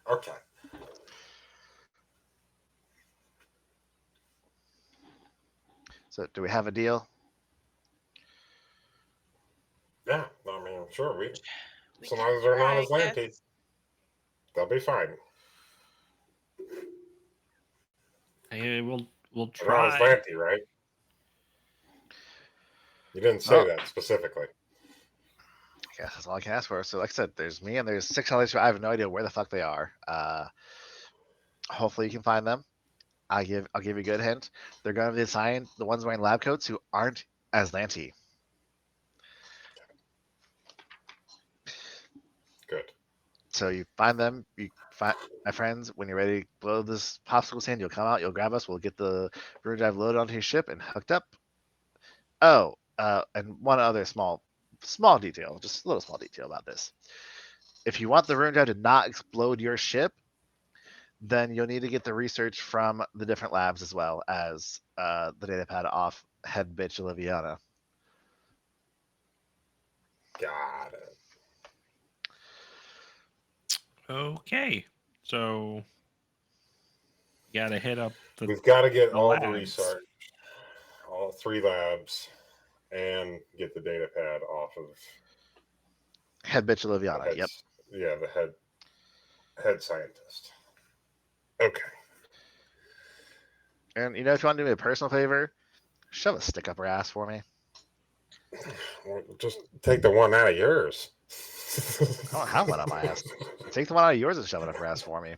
Okay. So, do we have a deal? Yeah, I mean, sure. We So can long as they're not try, I Atlantean, guess. they'll be fine. Hey, we'll They're not try. Atlantean, right? You didn't say Oh. that specifically. I guess that's all I can ask for. So, like I said, there's me and there's 6 others who I have no idea where the fuck they are. Hopefully, you can find them. I'll give you a good hint. They're going to be assigned the ones wearing lab coats who aren't Aslanti. Good. So you find them. You find my friends. When you're ready to blow this popsicle stand, you'll come out. You'll grab us. We'll get the room drive loaded onto your ship and hooked up. Oh, and one other small detail, just a little small detail about this. If you want the room drive to not explode your ship, then you'll need to get the research from the different labs as well as the data pad off head bitch Oliviana. Got it. Okay, so you gotta hit up the. We've got to get the all the labs. research, all 3 labs, and get the data pad off of Head bitch the Oliviana. head, Yep. yeah, the head scientist. Okay. And if you want to do me a personal favor, shove a stick up her ass for me. Well, just take the one out of yours. I don't have one on my ass. Take the one out of yours and shove it up her ass for me.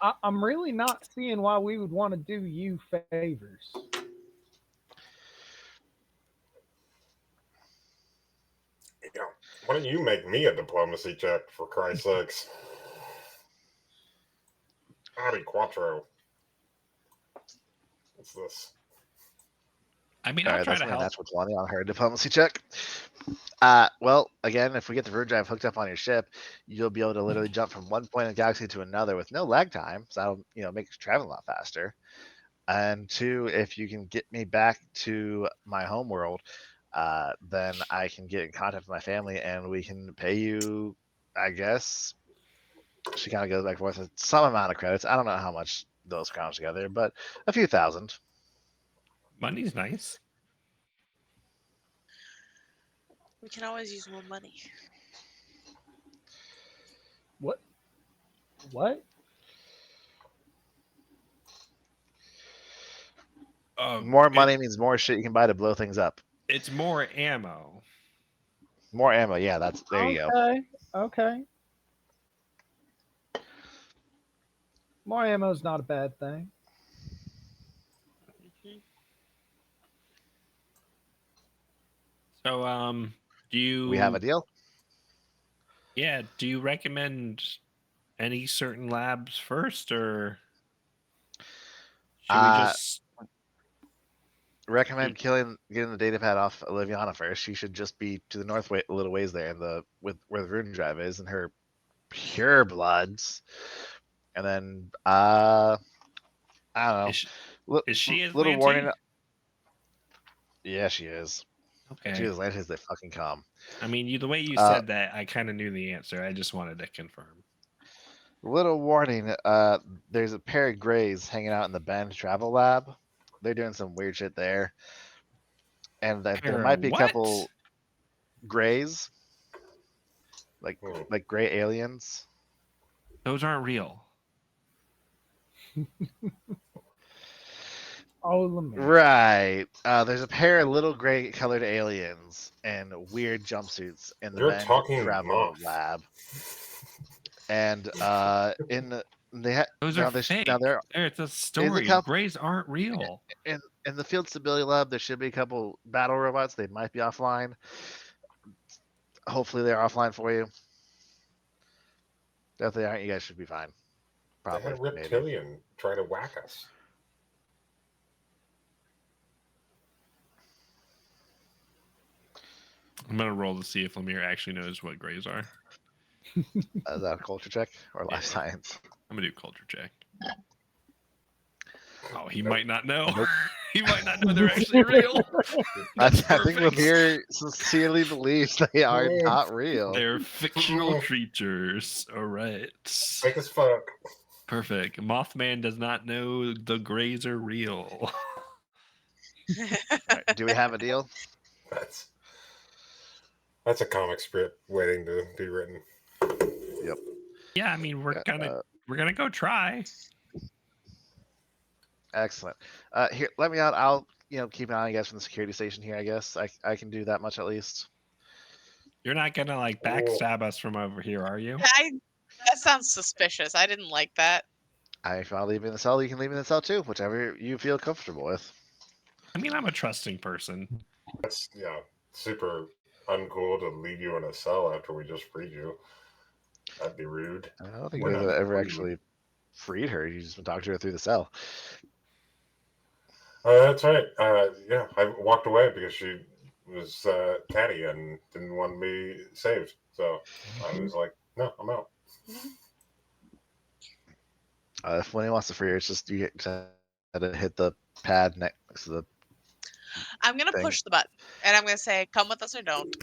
I'm really not seeing why we would want to do you favors. Why don't you make me a diplomacy check, for Christ's sakes? Howdy, Quattro. What's this? I mean, All I'll right, try that's to my help. natural 20 on her diplomacy check. Well, again, if we get the root drive hooked up on your ship, you'll be able to literally jump from one point in the galaxy to another with no lag time. So that'll, make traveling a lot faster. And 2, if you can get me back to my home world, then I can get in contact with my family and we can pay you, I guess. She kind of goes back and forth with some amount of credits. I don't know how much those count together, but a few thousand. Money's nice. We can always use more money. What? More money means more shit you can buy to blow things up. It's more ammo. More ammo. Yeah, there you go. Okay. More ammo is not a bad thing. So, do you? We have a deal. Yeah. Do you recommend any certain labs first, or should we just? Recommend getting the data pad off Oliviana first. She should just be to the north a little ways there, in where the rune drive is, and her pure bloods, and then I don't know. Is she Little Atlantean? warning. Yeah, she is. Okay. She is Atlantean as they fucking come. I mean, the way you said that, I kind of knew the answer. I just wanted to confirm. Little warning. There's a pair of Greys hanging out in the Bend Travel Lab. They're doing some weird shit there, and there might be a couple Greys, like gray aliens. Those aren't real. Oh, let me. Right. There's a pair of little gray colored aliens in weird jumpsuits in the You're Bend talking Travel moth. Lab, and Those now are there's fake. now there It's a story. couple- Grays aren't real. in the Field Stability Lab. There should be a couple battle robots. They might be offline. Hopefully they're offline for you. If they aren't, you guys should be fine. They Probably. had a reptilian try to whack us. I'm gonna roll to see if Lemire actually knows what Grays are. Is that a culture check or life Yeah. science? I'm gonna do culture check. Oh, he might not know. Nope. He might not know they're actually real. I That's think perfect. Lemire sincerely believes they are not real. They're fictional creatures. All right. Fake as fuck. Perfect. Mothman does not know the Greys are real. Right, do we have a deal? That's a comic strip waiting to be written. Yep. Yeah, I mean we're gonna go try. Excellent. Here, let me out. I'll keep an eye on you guys from the security station here. I guess I can do that much at least. You're not gonna like backstab us from over here, are you? That sounds suspicious. I didn't like that. If I'll leave in the cell, you can leave in the cell too, whichever you feel comfortable with. I mean, I'm a trusting person. That's super uncool to leave you in a cell after we just freed you. That'd be rude. I don't think you guys have ever actually freed her. You just been talking to her through the cell. That's right. Yeah, I walked away because she was catty and didn't want to be saved. So I was like, no, I'm out. If when he wants to free her, it's just you get to hit the pad next to the. I'm gonna push the button, and I'm gonna say, "Come with us or don't."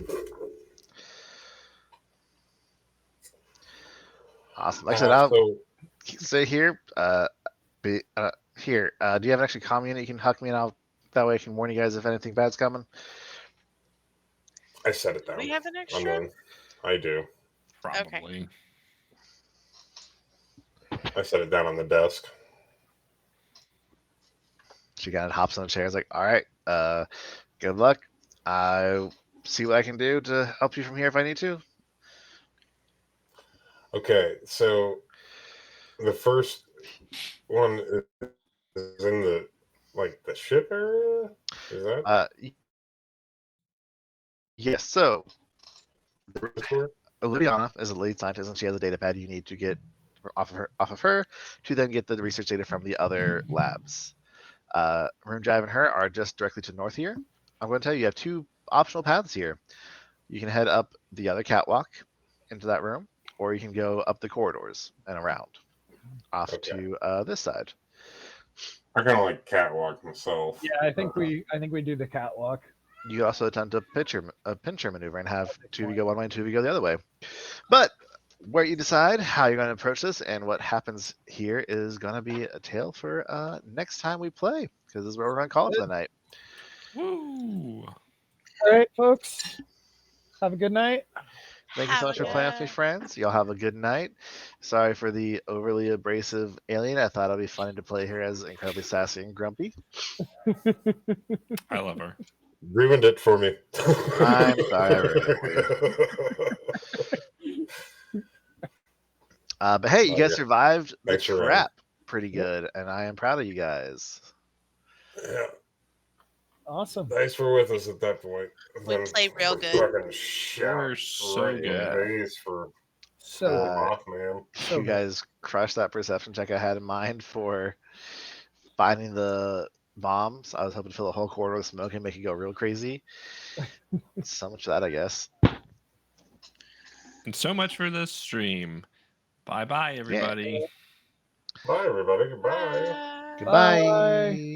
Awesome. Like I said, I'll stay here. Here. Do you have an extra comm unit you can huck me, and that way I can warn you guys if anything bad's coming? I set it down. We have an extra. I do. Probably. Okay. I set it down on the desk. She kind of hops on the chair. Is like, all right. Good luck. I'll see what I can do to help you from here if I need to. Okay, so the first one is in the ship area. Is that? Yes. So Oliviana is a lead scientist, and she has a data pad you need to get off of her to then get the research data from the other labs. Rune Drive and her are just directly to the north here. I'm going to tell you, you have two optional paths here. You can head up the other catwalk into that room, or you can go up the corridors and around off to this side. I kind of like catwalk myself. Yeah, I think we do the catwalk. You also attempt a pincher maneuver and have two of you go one way and two of you go the other way. But where you decide how you're going to approach this and what happens here is going to be a tale for next time we play, because this is where we're going to call it for the night. Woo! All right, folks. Have a good night. Thank you so much for playing with me, friends. Y'all have a good night. Sorry for the overly abrasive alien. I thought it'd be funny to play her as incredibly sassy and grumpy. I love her. ruined it for me. I'm sorry I ruined it for you. But hey, you Oh, guys yeah. survived the Thanks for running. trap pretty Yep. good, and I am proud of you guys. Yeah. Awesome. Thanks for with us at that point. And We then played real the good. Fucking shot We're so right in good. the face for So Uh, Mothman. So you good. guys crushed that perception check I had in mind for finding the bombs. I was hoping to fill the whole corridor with smoke and make it go real crazy. So much for that, I guess. And so much for this stream. Bye bye, everybody. Bye, everybody. Goodbye. Bye. Goodbye. Bye.